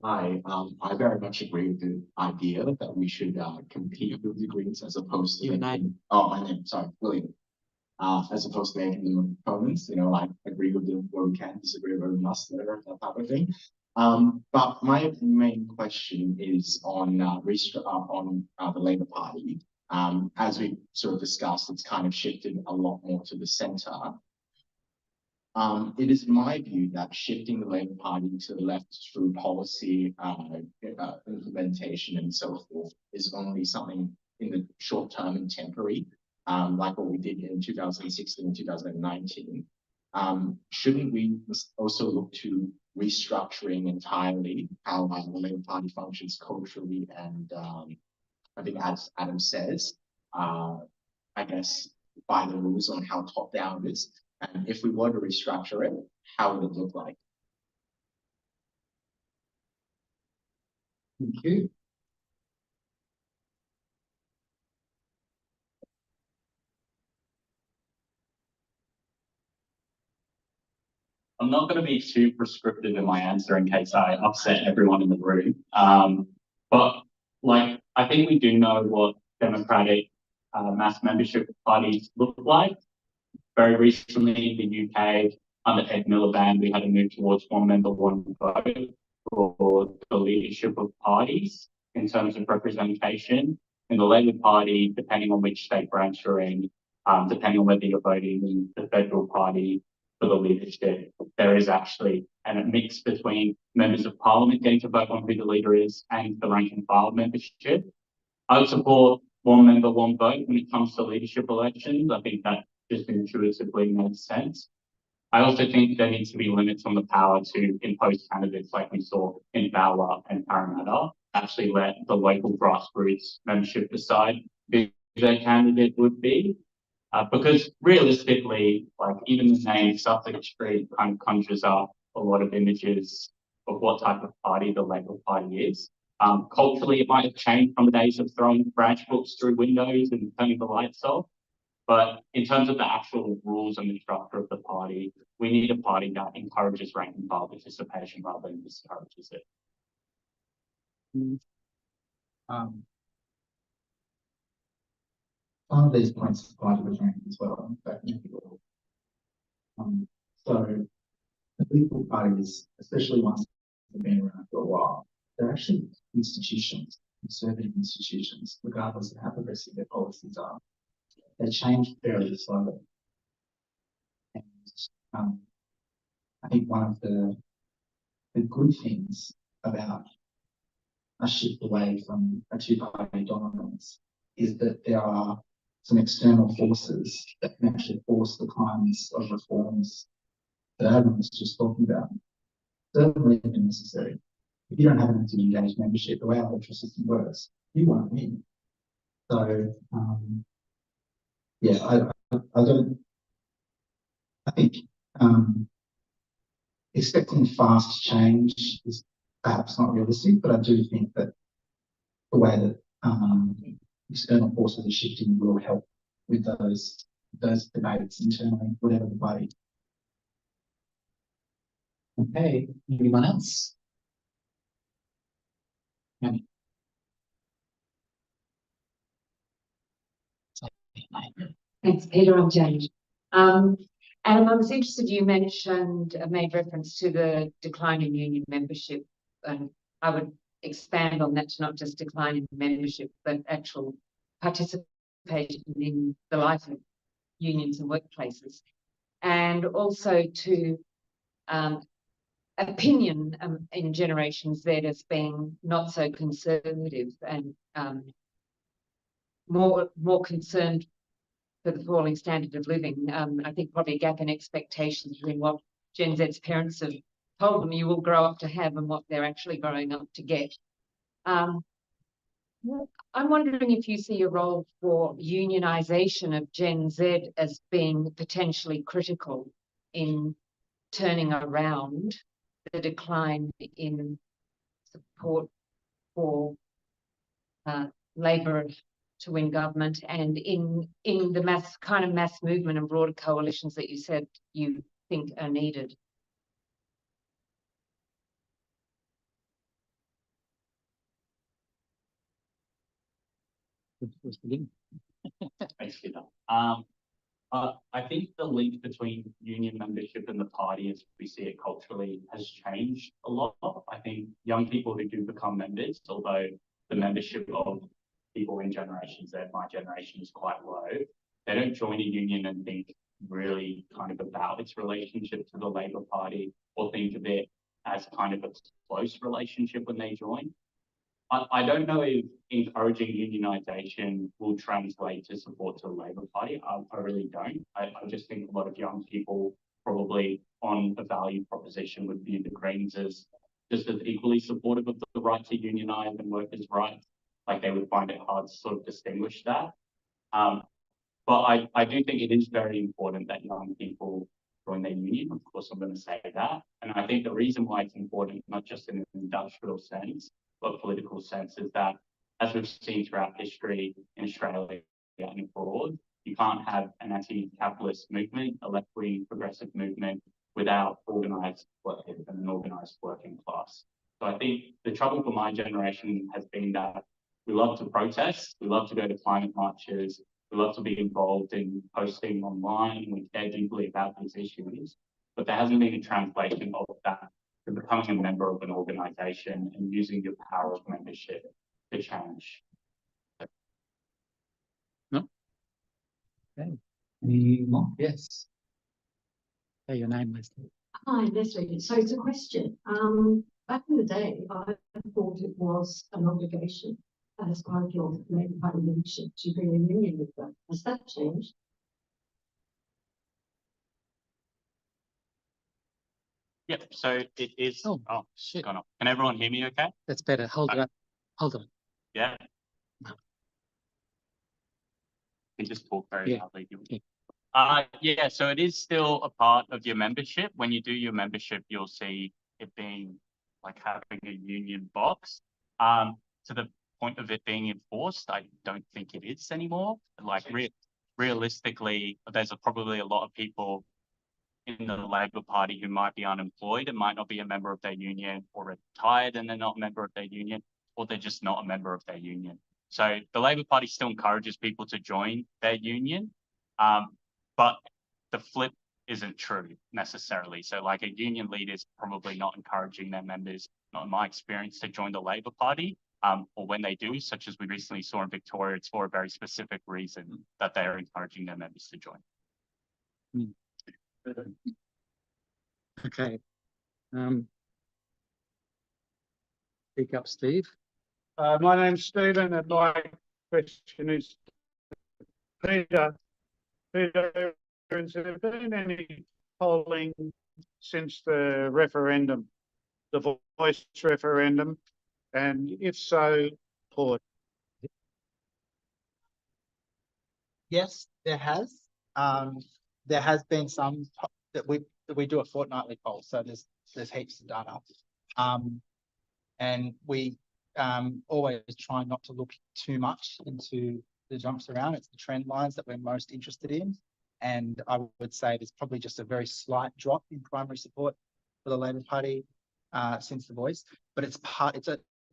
Hi, I very much agree with the idea that we should compete with the Greens as opposed to Your name? my name, sorry, William. As opposed to making them opponents, I agree with them where we can, disagree where we must, that type of thing. But my main question is on the Labor Party. As we sort of discussed, it's kind of shifted a lot more to the centre. It is my view that shifting the Labor Party to the left through policy implementation and so forth is only something in the short term and temporary, like what we did in 2016 and 2019. Shouldn't we also look to restructuring entirely how the Labor Party functions culturally and I think as Adam says, I guess by the rules on how top down it is. And if we were to restructure it, how would it look like? Thank you. I'm not going to be too prescriptive in my answer in case I upset everyone in the room. But like, I think we do know what democratic mass membership parties look like. Very recently in the UK, under Ed Miliband, we had a move towards one member, one vote for the leadership of parties in terms of representation. In the Labour Party, depending on which state branch you're in, depending on whether you're voting in the federal party for the leadership, there is actually a mix between members of parliament getting to vote on who the leader is and the rank and file membership. I would support one member, one vote when it comes to leadership elections. I think that just intuitively makes sense. I also think there needs to be limits on the power to impose candidates like we saw in Bowler and Parramatta, actually let the local grassroots membership decide who their candidate would be. Because realistically, like even the name Suffolk Street kind of conjures up a lot of images of what type of party the Labor Party is. Culturally, it might have changed from the days of throwing branch books through windows and turning the lights off. But in terms of the actual rules and the structure of the party, we need a party that encourages rank and file participation rather than discourages it. Some of these points apply to the training as well. So the political parties, especially ones that have been around for a while, they're actually institutions, conservative institutions, regardless of how progressive their policies are. They change fairly slowly. And I think one of the good things about a shift away from a two-party dominance is that there are some external forces that can actually force the kinds of reforms that Adam was just talking about. Certainly necessary. If you don't have an active engaged membership, the way our electoral system works, you won't win. So, yeah, I think expecting fast change is perhaps not realistic, but I do think that the way that external forces are shifting will help with those debates internally, whatever the way. Okay, anyone else? Thanks, Peter. I'm Jane. Adam, I was interested, you mentioned, made reference to the decline in union membership, and I would expand on that to not just decline in membership, but actual participation in the life of unions and workplaces, and also to opinion in Generation Z as being not so conservative and more concerned for the falling standard of living. I think probably a gap in expectations between what Gen Z's parents have told them you will grow up to have and what they're actually growing up to get. I'm wondering if you see a role for unionisation of Gen Z as being potentially critical in turning around the decline in support for Labor to win government, and in the mass movement and broader coalitions that you said you think are needed. Thanks, Peter. I think the link between union membership and the party, as we see it culturally, has changed a lot. I think young people who do become members, although the membership of people in Generation Z, my generation, is quite low, they don't join a union and think really kind of about its relationship to the Labor Party or think of it as kind of a close relationship when they join. I don't know if encouraging unionisation will translate to support to the Labor Party. I really don't. I just think a lot of young people probably on a value proposition would view the Greens as just as equally supportive of the right to unionise and workers' rights. Like they would find it hard to sort of distinguish that. But I do think it is very important that young people join their union. Of course, I'm going to say that. And I think the reason why it's important, not just in an industrial sense, but political sense, is that, as we've seen throughout history in Australia and abroad, you can't have an anti-capitalist movement, a left-wing progressive movement, without organised workers and an organised working class. So I think the trouble for my generation has been that we love to protest, we love to go to climate marches, we love to be involved in posting online, we care deeply about these issues, but there hasn't been a translation of that to becoming a member of an organisation and using your power of membership to change. No? Okay. Any more? Yes. Say your name, Leslie. Hi, Leslie. So it's a question. Back in the day, I thought it was an obligation as part of your Labour Party membership to be in union with them. Has that changed? Yep, so it is. Oh, oh shit. Gone off. Can everyone hear me okay? That's better. Hold it up. Hold on. Yeah. You just talk very Yeah. loudly. Yeah. Yeah, so it is still a part of your membership. When you do your membership, you'll see it being like having a union box. To the point of it being enforced, I don't think it is anymore. Like realistically, there's probably a lot of people in the Labor Party who might be unemployed and might not be a member of their union, or retired and they're not a member of their union, or they're just not a member of their union. So the Labor Party still encourages people to join their union, but the flip isn't true necessarily. So like a union leader is probably not encouraging their members, not in my experience, to join the Labor Party. Or when they do, such as we recently saw in Victoria, it's for a very specific reason that they are encouraging their members to join. Okay. Speak up, Steve. My name's Stephen, and like question is, Peter, has there been any polling since the referendum, the voice referendum? And if so, support? Yes, there has. There has been some that we do a fortnightly poll, so there's heaps of data. And we always try not to look too much into the jumps around. It's the trend lines that we're most interested in. And I would say there's probably just a very slight drop in primary support for the Labor Party since the voice, but it's a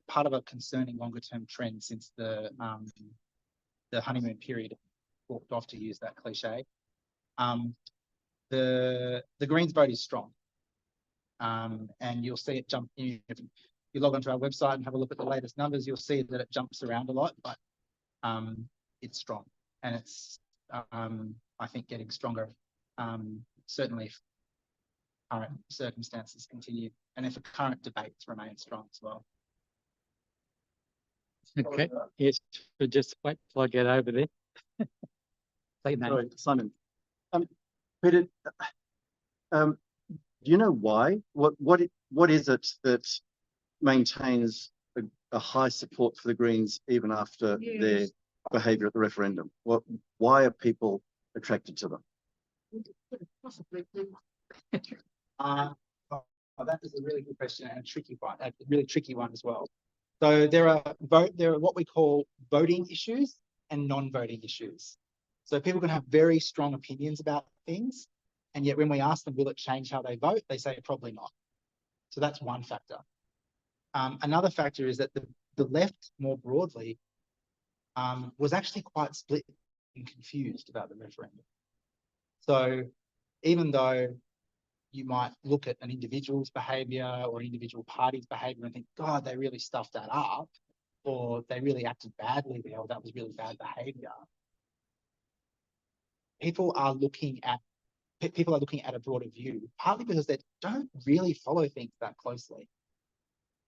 part of a concerning longer term trend since the honeymoon period walked off, to use that cliche. The Greens vote is strong. And you'll see it jump. If you log onto our website and have a look at the latest numbers, you'll see that it jumps around a lot, but it's strong, and it's I think getting stronger. Certainly if current circumstances continue, and if the current debates remain strong as well. Okay, yes, we'll just wait till I get over there. Sorry, Simon. Peter, do you know why? What is it that maintains a high support for the Greens even after their behaviour at the referendum? Why are people attracted to them? That is a really good question and a really tricky one as well. So there are what we call voting issues and non-voting issues. So people can have very strong opinions about things, and yet when we ask them, will it change how they vote? They say probably not. So that's one factor. Another factor is that the left more broadly was actually quite split and confused about the referendum. So even though you might look at an individual's behaviour or an individual party's behaviour and think, God, they really stuffed that up, or they really acted badly there, or that was really bad behaviour. People are looking at a broader view, partly because they don't really follow things that closely.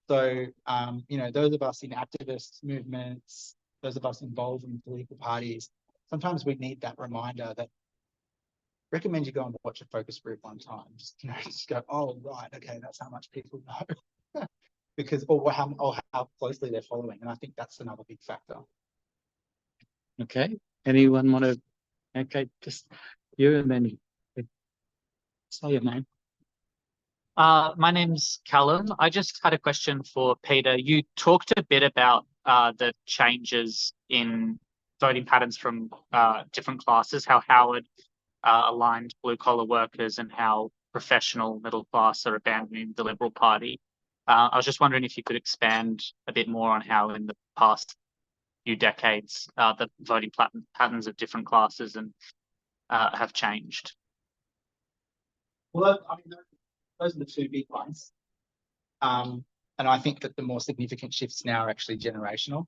So, those of us in activist movements, those of us involved in political parties, sometimes we need that reminder that recommend you go and watch a focus group one time. Just go, oh, right, okay, that's how much people know. Because, or how closely they're following. And I think that's another big factor. Okay, anyone want to? Okay, just you and then say your name. My name's Callum. I just had a question for Peter. You talked a bit about the changes in voting patterns from different classes, how Howard aligned blue-collar workers and how professional middle class are abandoning the Liberal Party. I was just wondering if you could expand a bit more on how in the past few decades the voting patterns of different classes and have changed. Well, I mean, those are the two big ones. And I think that the more significant shifts now are actually generational.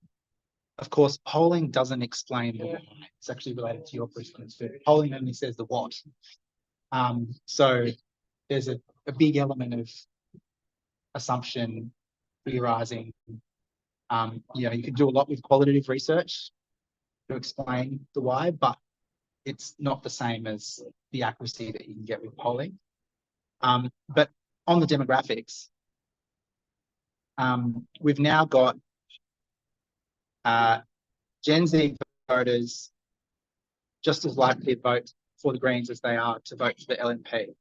Of course, polling doesn't explain the why. It's actually related to your question too. Polling only says the what. So there's a big element of assumption, theorizing. You can do a lot with qualitative research to explain the why, but it's not the same as the accuracy that you can get with polling. But on the demographics, we've now got Gen Z voters just as likely to vote for the Greens as they are to vote for the LNP.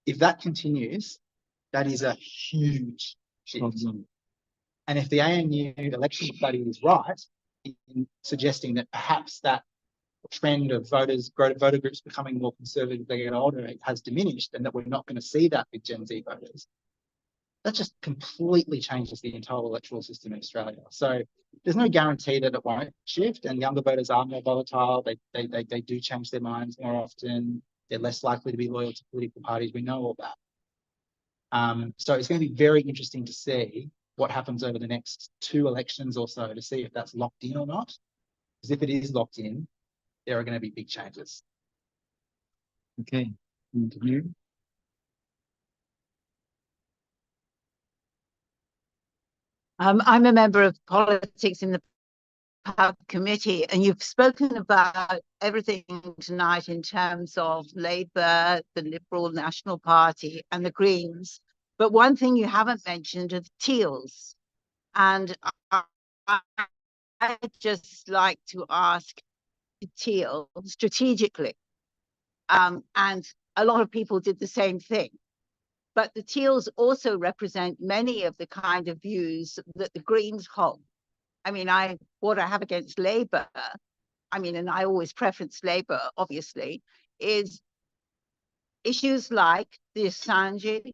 If that continues, that is a huge shift. And if the ANU election study is right in suggesting that perhaps that trend of voter groups becoming more conservative as they get older has diminished, and that we're not going to see that with Gen Z voters, that just completely changes the entire electoral system in Australia. So there's no guarantee that it won't shift, and younger voters are more volatile. They do change their minds more often. They're less likely to be loyal to political parties. We know all that. So it's going to be very interesting to see what happens over the next 2 elections or so to see if that's locked in or not. Because if it is locked in, there are going to be big changes. Okay, continue. I'm a member of politics in the pub committee, and you've spoken about everything tonight in terms of Labour, the Liberal National Party, and the Greens. But one thing you haven't mentioned are the Teals. And I'd just like to ask the Teal strategically. And a lot of people did the same thing. But the Teals also represent many of the kind of views that the Greens hold. I mean, what I have against Labour, I mean, and I always preference Labour, obviously, is issues like the Assange,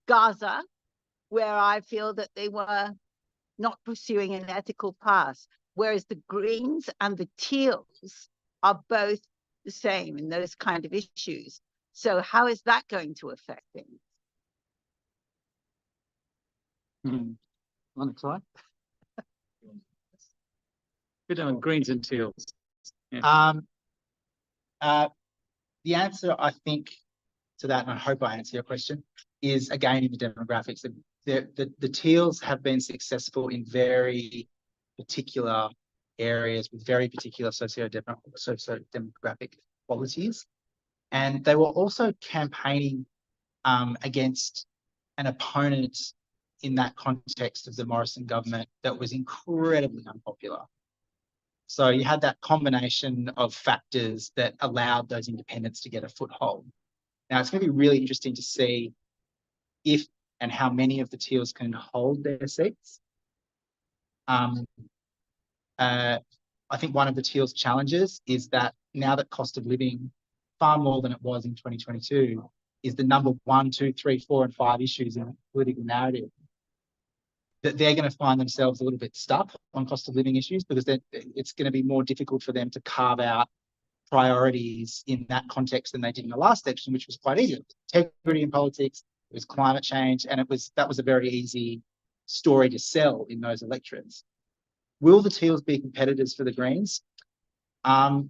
Gaza, where I feel that they were not pursuing an ethical path, whereas the Greens and the Teals are both the same in those kind of issues. So how is that going to affect things? Want to try? Good on Greens and Teals. The answer, I think, to that, and I hope I answer your question, is again in the demographics. The Teals have been successful in very particular areas with very particular socio-demographic qualities. And they were also campaigning against an opponent in that context of the Morrison government that was incredibly unpopular. So you had that combination of factors that allowed those independents to get a foothold. Now, it's going to be really interesting to see if and how many of the Teals can hold their seats. I think one of the Teals' challenges is that now that cost of living, far more than it was in 2022, is the number 1, 2, 3, 4, and 5 issues in the political narrative, that they're going to find themselves a little bit stuck on cost of living issues because it's going to be more difficult for them to carve out priorities in that context than they did in the last section, which was quite easy. Integrity in politics, it was climate change, and that was a very easy story to sell in those electorates. Will the Teals be competitors for the Greens? I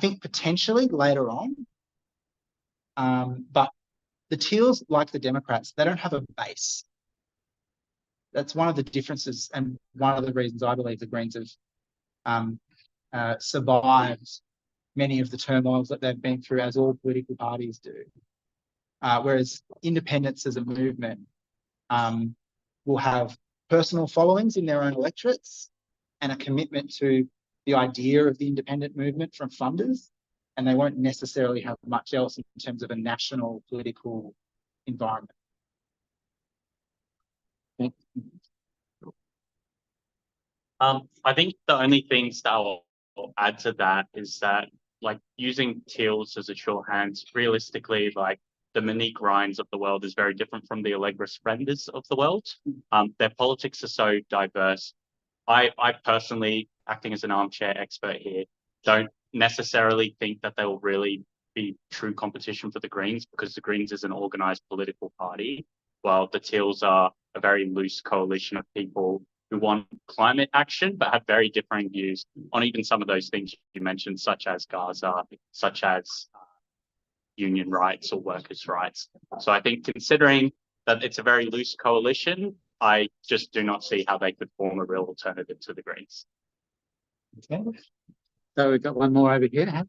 think potentially later on, but the Teals, like the Democrats, they don't have a base. That's one of the differences and one of the reasons I believe the Greens have survived many of the turmoils that they've been through, as all political parties do. Whereas independents as a movement will have personal followings in their own electorates and a commitment to the idea of the independent movement from funders, and they won't necessarily have much else in terms of a national political environment. I think the only things that I'll add to that is that, like, using Teals as a shorthand, realistically, like, the Monique Ryans of the world is very different from the Allegra Sprenders of the world. Their politics are so diverse. I personally, acting as an armchair expert here, don't necessarily think that they will really be true competition for the Greens, because the Greens is an organised political party, while the Teals are a very loose coalition of people who want climate action but have very differing views on even some of those things you mentioned, such as Gaza, such as union rights or workers' rights. So I think, considering that it's a very loose coalition, I just do not see how they could form a real alternative to the Greens. Okay. So we've got one more over here.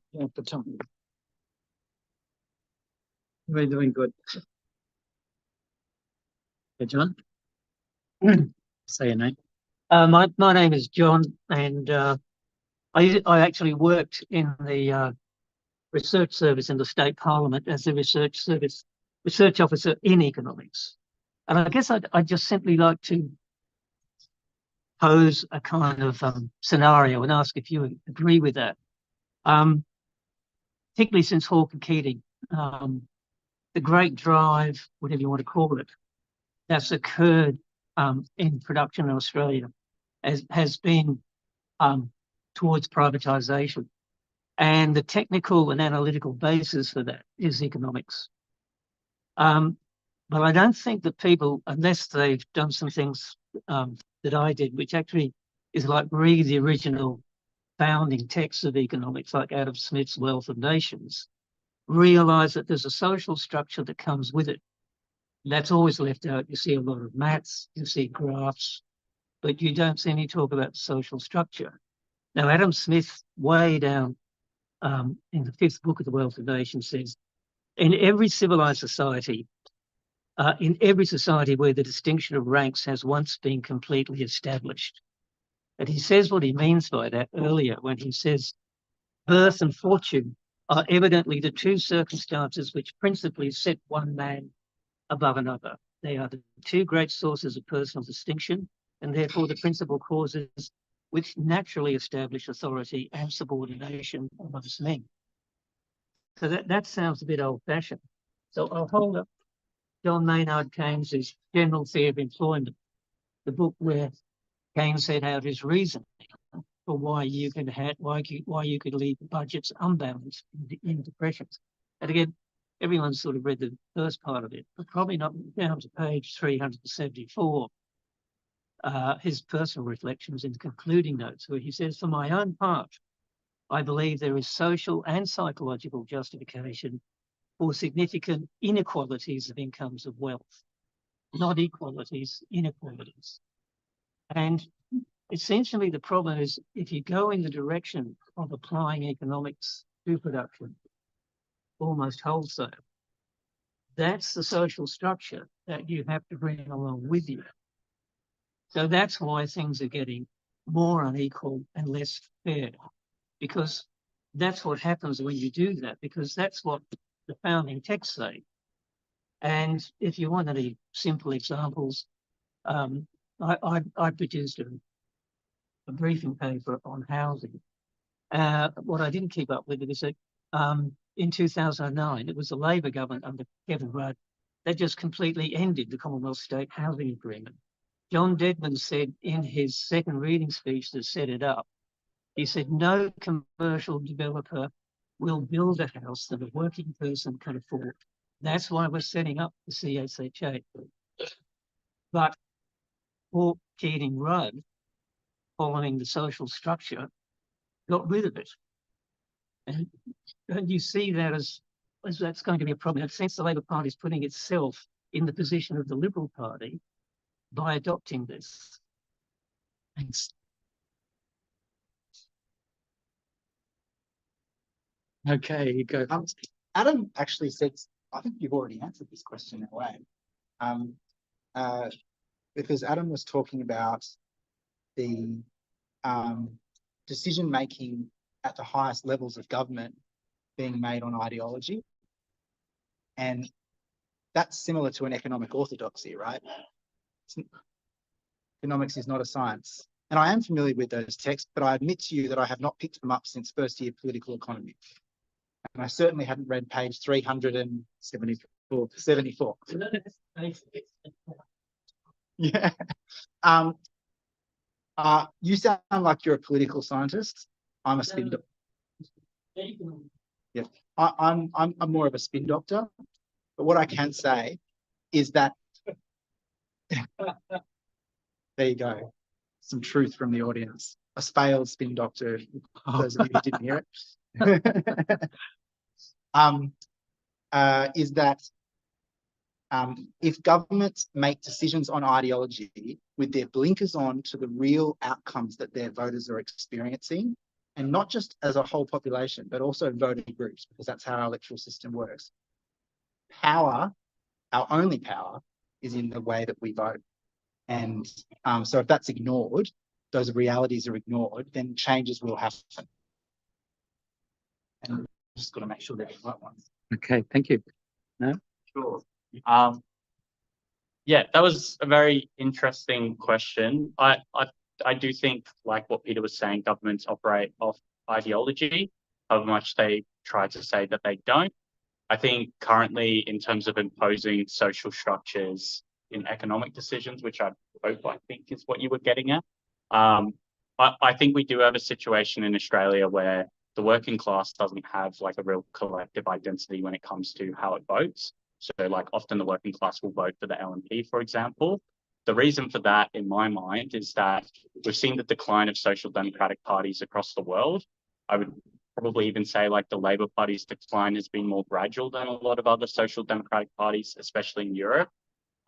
We're doing good. Hey, John. Say your name. My name is John, and I actually worked in the research service in the state parliament as a research officer in economics. And I guess I'd just simply like to pose a kind of scenario and ask if you agree with that. Particularly since Hawke Keating, the great drive, whatever you want to call it, that's occurred in production in Australia has been towards privatisation. And the technical and analytical basis for that is economics. But I don't think that people, unless they've done some things that I did, which actually is like read the original founding text of economics, like Adam Smith's Wealth of Nations, realise that there's a social structure that comes with it. And that's always left out. You see a lot of maths, you see graphs, but you don't see any talk about social structure. Now, Adam Smith, way down in the 5th book of the Wealth of Nations, says, in every civilized society, where the distinction of ranks has once been completely established. And he says what he means by that earlier when he says, birth and fortune are evidently the two circumstances which principally set one man above another. They are the two great sources of personal distinction, and therefore the principal causes which naturally establish authority and subordination amongst men. So that sounds a bit old-fashioned. So I'll hold up John Maynard Keynes' General Theory of Employment, the book where Keynes set out his reason for why you could leave budgets unbalanced in depressions. And again, everyone's sort of read the first part of it, but probably not down to page 374. His personal reflections in the concluding notes, where he says, for my own part, I believe there is social and psychological justification for significant inequalities of incomes of wealth, not equalities, inequalities. And it seems to me the problem is if you go in the direction of applying economics to production, almost wholesale, that's the social structure that you have to bring along with you. So that's why things are getting more unequal and less fair, because that's what happens when you do that, because that's what the founding texts say. And if you want any simple examples, I produced a briefing paper on housing. What I didn't keep up with it is that in 2009, it was the Labor government under Kevin Rudd that just completely ended the Commonwealth State Housing Agreement. John Dedman said in his second reading speech that set it up, he said, no commercial developer will build a house that a working person can afford. That's why we're setting up the CSHA. But poor Keating Rudd, following the social structure, got rid of it. And you see that as that's going to be a problem. In a sense, the Labor Party is putting itself in the position of the Liberal Party by adopting this. Thanks. Okay, you go. Adam actually said, I think you've already answered this question in a way. Because Adam was talking about the decision-making at the highest levels of government being made on ideology. And that's similar to an economic orthodoxy, right? Economics is not a science. And I am familiar with those texts, but I admit to you that I have not picked them up since first year political economy. And I certainly haven't read page 374. Yeah. You sound like you're a political scientist. I'm a spin doctor. Yeah, I'm more of a spin doctor. But what I can say is that there you go. Some truth from the audience. A failed spin doctor, for those of you who didn't hear it. Is that if governments make decisions on ideology with their blinkers on to the real outcomes that their voters are experiencing, and not just as a whole population, but also voting groups, because that's how our electoral system works. Power, our only power, is in the way that we vote. And so if that's ignored, those realities are ignored, then changes will happen. And we've just got to make sure they're the right ones. Okay, thank you. No? Sure. Yeah, that was a very interesting question. I do think, like what Peter was saying, governments operate off ideology, however much they try to say that they don't. I think currently, in terms of imposing social structures in economic decisions, which I think is what you were getting at, I think we do have a situation in Australia where the working class doesn't have like a real collective identity when it comes to how it votes. So like often the working class will vote for the LNP, for example. The reason for that, in my mind, is that we've seen the decline of social democratic parties across the world. I would probably even say like the Labour Party's decline has been more gradual than a lot of other social democratic parties, especially in Europe.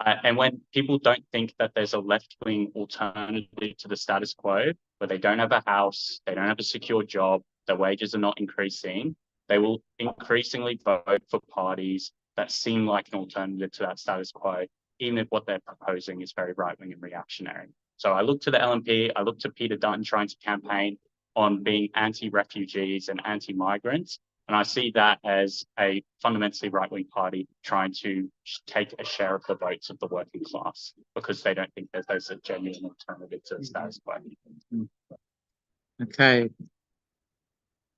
And when people don't think that there's a left-wing alternative to the status quo, where they don't have a house, they don't have a secure job, their wages are not increasing, they will increasingly vote for parties that seem like an alternative to that status quo, even if what they're proposing is very right-wing and reactionary. So I look to the LNP, I look to Peter Dutton trying to campaign on being anti-refugees and anti-migrants, and I see that as a fundamentally right-wing party trying to take a share of the votes of the working class because they don't think that there's a genuine alternative to the status quo. Okay.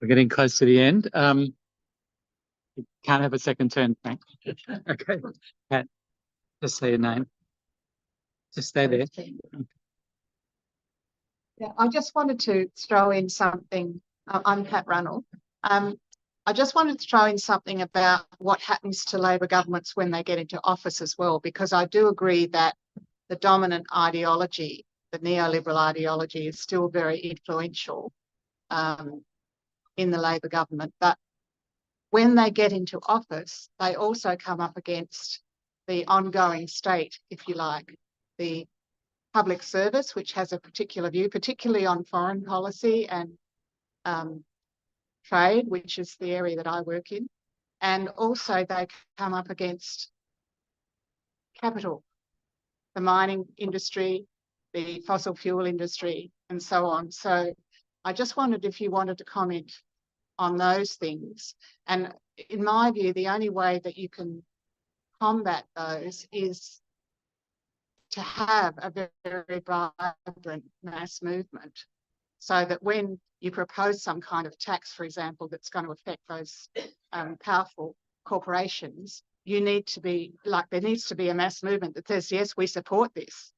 We're getting close to the end. You can't have a second turn, Frank. Okay. Pat, just say your name. Just stay there. Yeah, I just wanted to throw in something. I'm Pat Runnell. I just wanted to throw in something about what happens to Labor governments when they get into office as well, because I do agree that the dominant ideology, the neoliberal ideology, is still very influential in the Labor government. But when they get into office, they also come up against the ongoing state, if you like, the public service, which has a particular view, particularly on foreign policy and trade, which is the area that I work in. And also they come up against capital, the mining industry, the fossil fuel industry, and so on. So I just wondered if you wanted to comment on those things. And in my view, the only way that you can combat those is to have a very vibrant mass movement, so that when you propose some kind of tax, for example, that's going to affect those powerful corporations, you need to be like, there needs to be a mass movement that says, yes, we support this,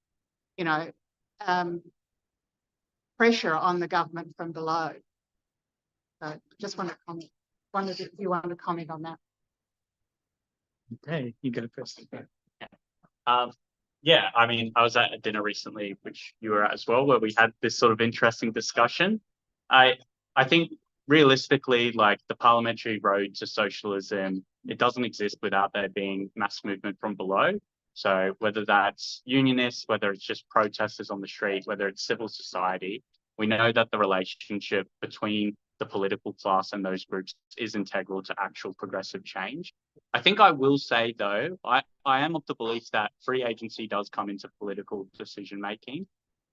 you know, pressure on the government from below. So just want to comment, wondered if you want to comment on that. Okay, you go first. Yeah, I mean, I was at a dinner recently, which you were at as well, where we had this sort of interesting discussion. I think realistically, like the parliamentary road to socialism, it doesn't exist without there being mass movement from below. So whether that's unionists, whether it's just protesters on the street, whether it's civil society, we know that the relationship between the political class and those groups is integral to actual progressive change. I think I will say, though, I am of the belief that free agency does come into political decision making.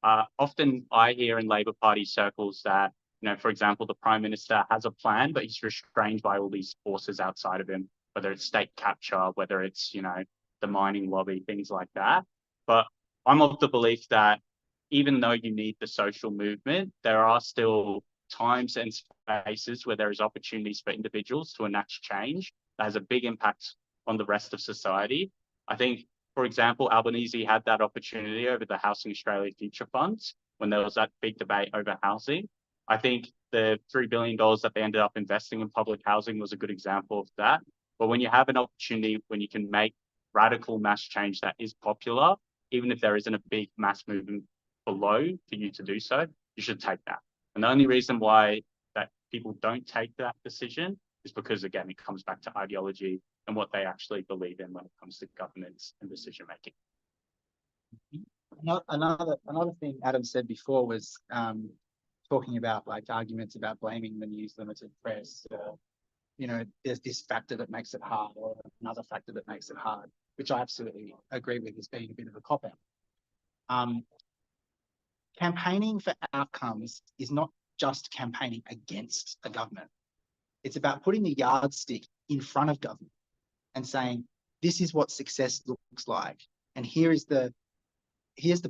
Often I hear in Labor Party circles that, you know, for example, the Prime Minister has a plan, but he's restrained by all these forces outside of him, whether it's state capture, whether it's, you know, the mining lobby, things like that. But I'm of the belief that even though you need the social movement, there are still times and spaces where there is opportunities for individuals to enact change that has a big impact on the rest of society. I think, for example, Albanese had that opportunity over the Housing Australia Future Funds when there was that big debate over housing. I think the $3 billion that they ended up investing in public housing was a good example of that. But when you have an opportunity, when you can make radical mass change that is popular, even if there isn't a big mass movement below for you to do so, you should take that. And the only reason why that people don't take that decision is because, again, it comes back to ideology and what they actually believe in when it comes to governance and decision making. Another thing Adam said before was talking about like arguments about blaming the news limited press. You know, there's this factor that makes it hard, or another factor that makes it hard, which I absolutely agree with as being a bit of a cop-out. Campaigning for outcomes is not just campaigning against a government. It's about putting the yardstick in front of government and saying, this is what success looks like. And here's the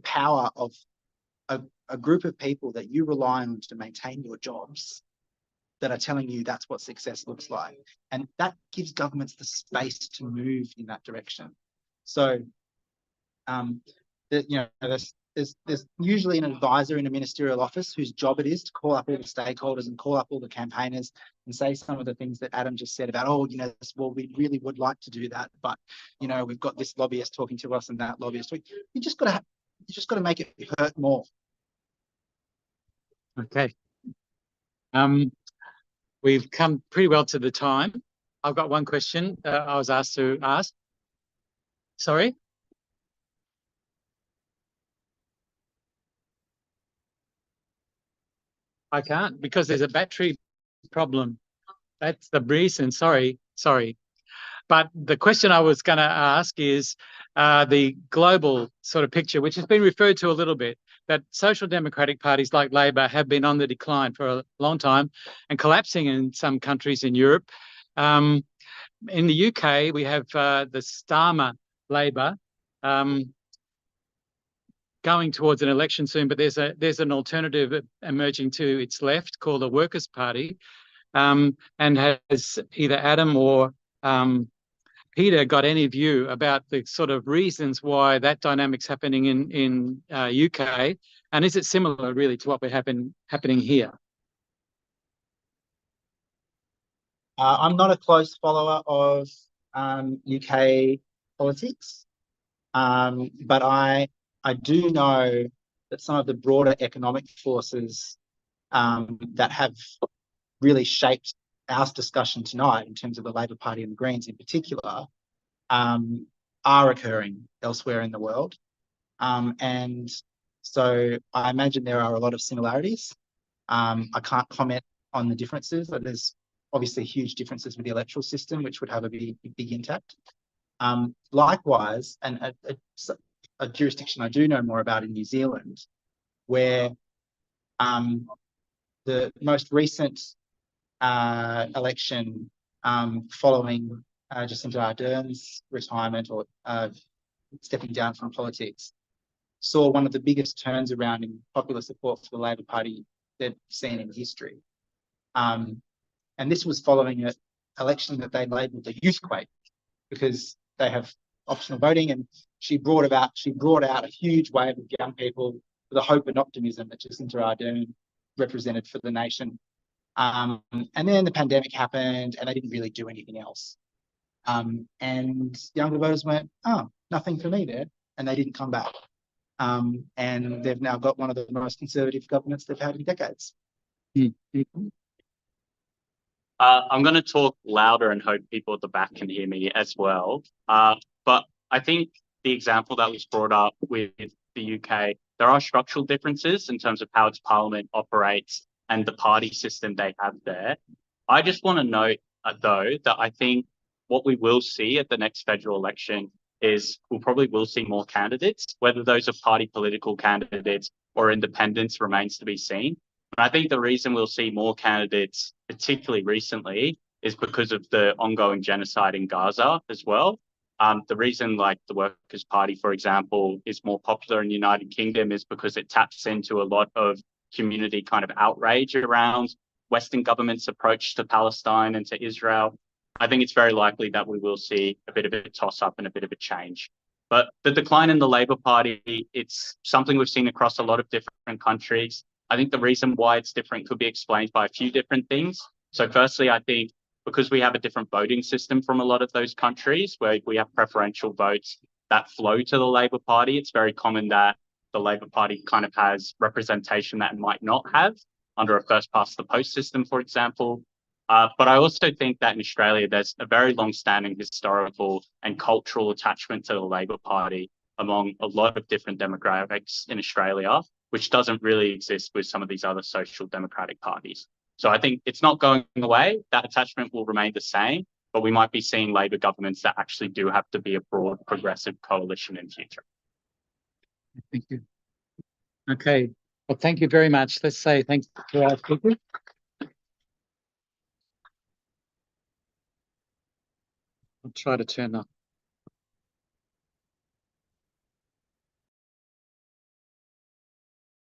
power of a group of people that you rely on to maintain your jobs that are telling you that's what success looks like. And that gives governments the space to move in that direction. So, there's usually an advisor in a ministerial office whose job it is to call up all the stakeholders and call up all the campaigners and say some of the things that Adam just said about, oh, you know, well, we really would like to do that, but, you know, we've got this lobbyist talking to us and that lobbyist. You just got to make it hurt more. Okay. We've come pretty well to the time. I've got one question I was asked to ask. Sorry? I can't because there's a battery problem. That's the reason. Sorry. But the question I was going to ask is the global sort of picture, which has been referred to a little bit, that social democratic parties like Labor have been on the decline for a long time and collapsing in some countries in Europe. In the UK, we have the Starmer Labor going towards an election soon, but there's an alternative emerging to its left called the Workers' Party, and has either Adam or Peter got any view about the sort of reasons why that dynamic's happening in UK, and is it similar really to what we're happening here? I'm not a close follower of UK politics, but I do know that some of the broader economic forces that have really shaped our discussion tonight in terms of the Labor Party and the Greens in particular are occurring elsewhere in the world. And so I imagine there are a lot of similarities. I can't comment on the differences, but there's obviously huge differences with the electoral system, which would have a big impact. Likewise, and a jurisdiction I do know more about in New Zealand, where the most recent election following Jacinda Ardern's retirement or stepping down from politics saw one of the biggest turns around in popular support for the Labor Party they've seen in history. And this was following an election that they labelled the youthquake because they have optional voting, and she brought out a huge wave of young people with the hope and optimism that Jacinda Ardern represented for the nation. And then the pandemic happened and they didn't really do anything else. And younger voters went, oh, nothing for me there. And they didn't come back. And they've now got one of the most conservative governments they've had in decades. I'm going to talk louder and hope people at the back can hear me as well. But I think the example that was brought up with the UK, there are structural differences in terms of how its parliament operates and the party system they have there. I just want to note, though, that I think what we will see at the next federal election is we probably will see more candidates, whether those are party political candidates or independents remains to be seen. And I think the reason we'll see more candidates, particularly recently, is because of the ongoing genocide in Gaza as well. The reason like the Workers' Party, for example, is more popular in the United Kingdom is because it taps into a lot of community kind of outrage around Western government's approach to Palestine and to Israel. I think it's very likely that we will see a bit of a toss-up and a bit of a change. But the decline in the Labor Party, it's something we've seen across a lot of different countries. I think the reason why it's different could be explained by a few different things. So firstly, I think because we have a different voting system from a lot of those countries where we have preferential votes that flow to the Labor Party, it's very common that the Labor Party kind of has representation that it might not have under a first past the post system, for example. But I also think that in Australia, there's a very long-standing historical and cultural attachment to the Labor Party among a lot of different demographics in Australia, which doesn't really exist with some of these other social democratic parties. So I think it's not going away. That attachment will remain the same, but we might be seeing Labor governments that actually do have to be a broad progressive coalition in future. Thank you. Okay. Well, thank you very much. Let's say thanks to our speakers. I'll try to turn up.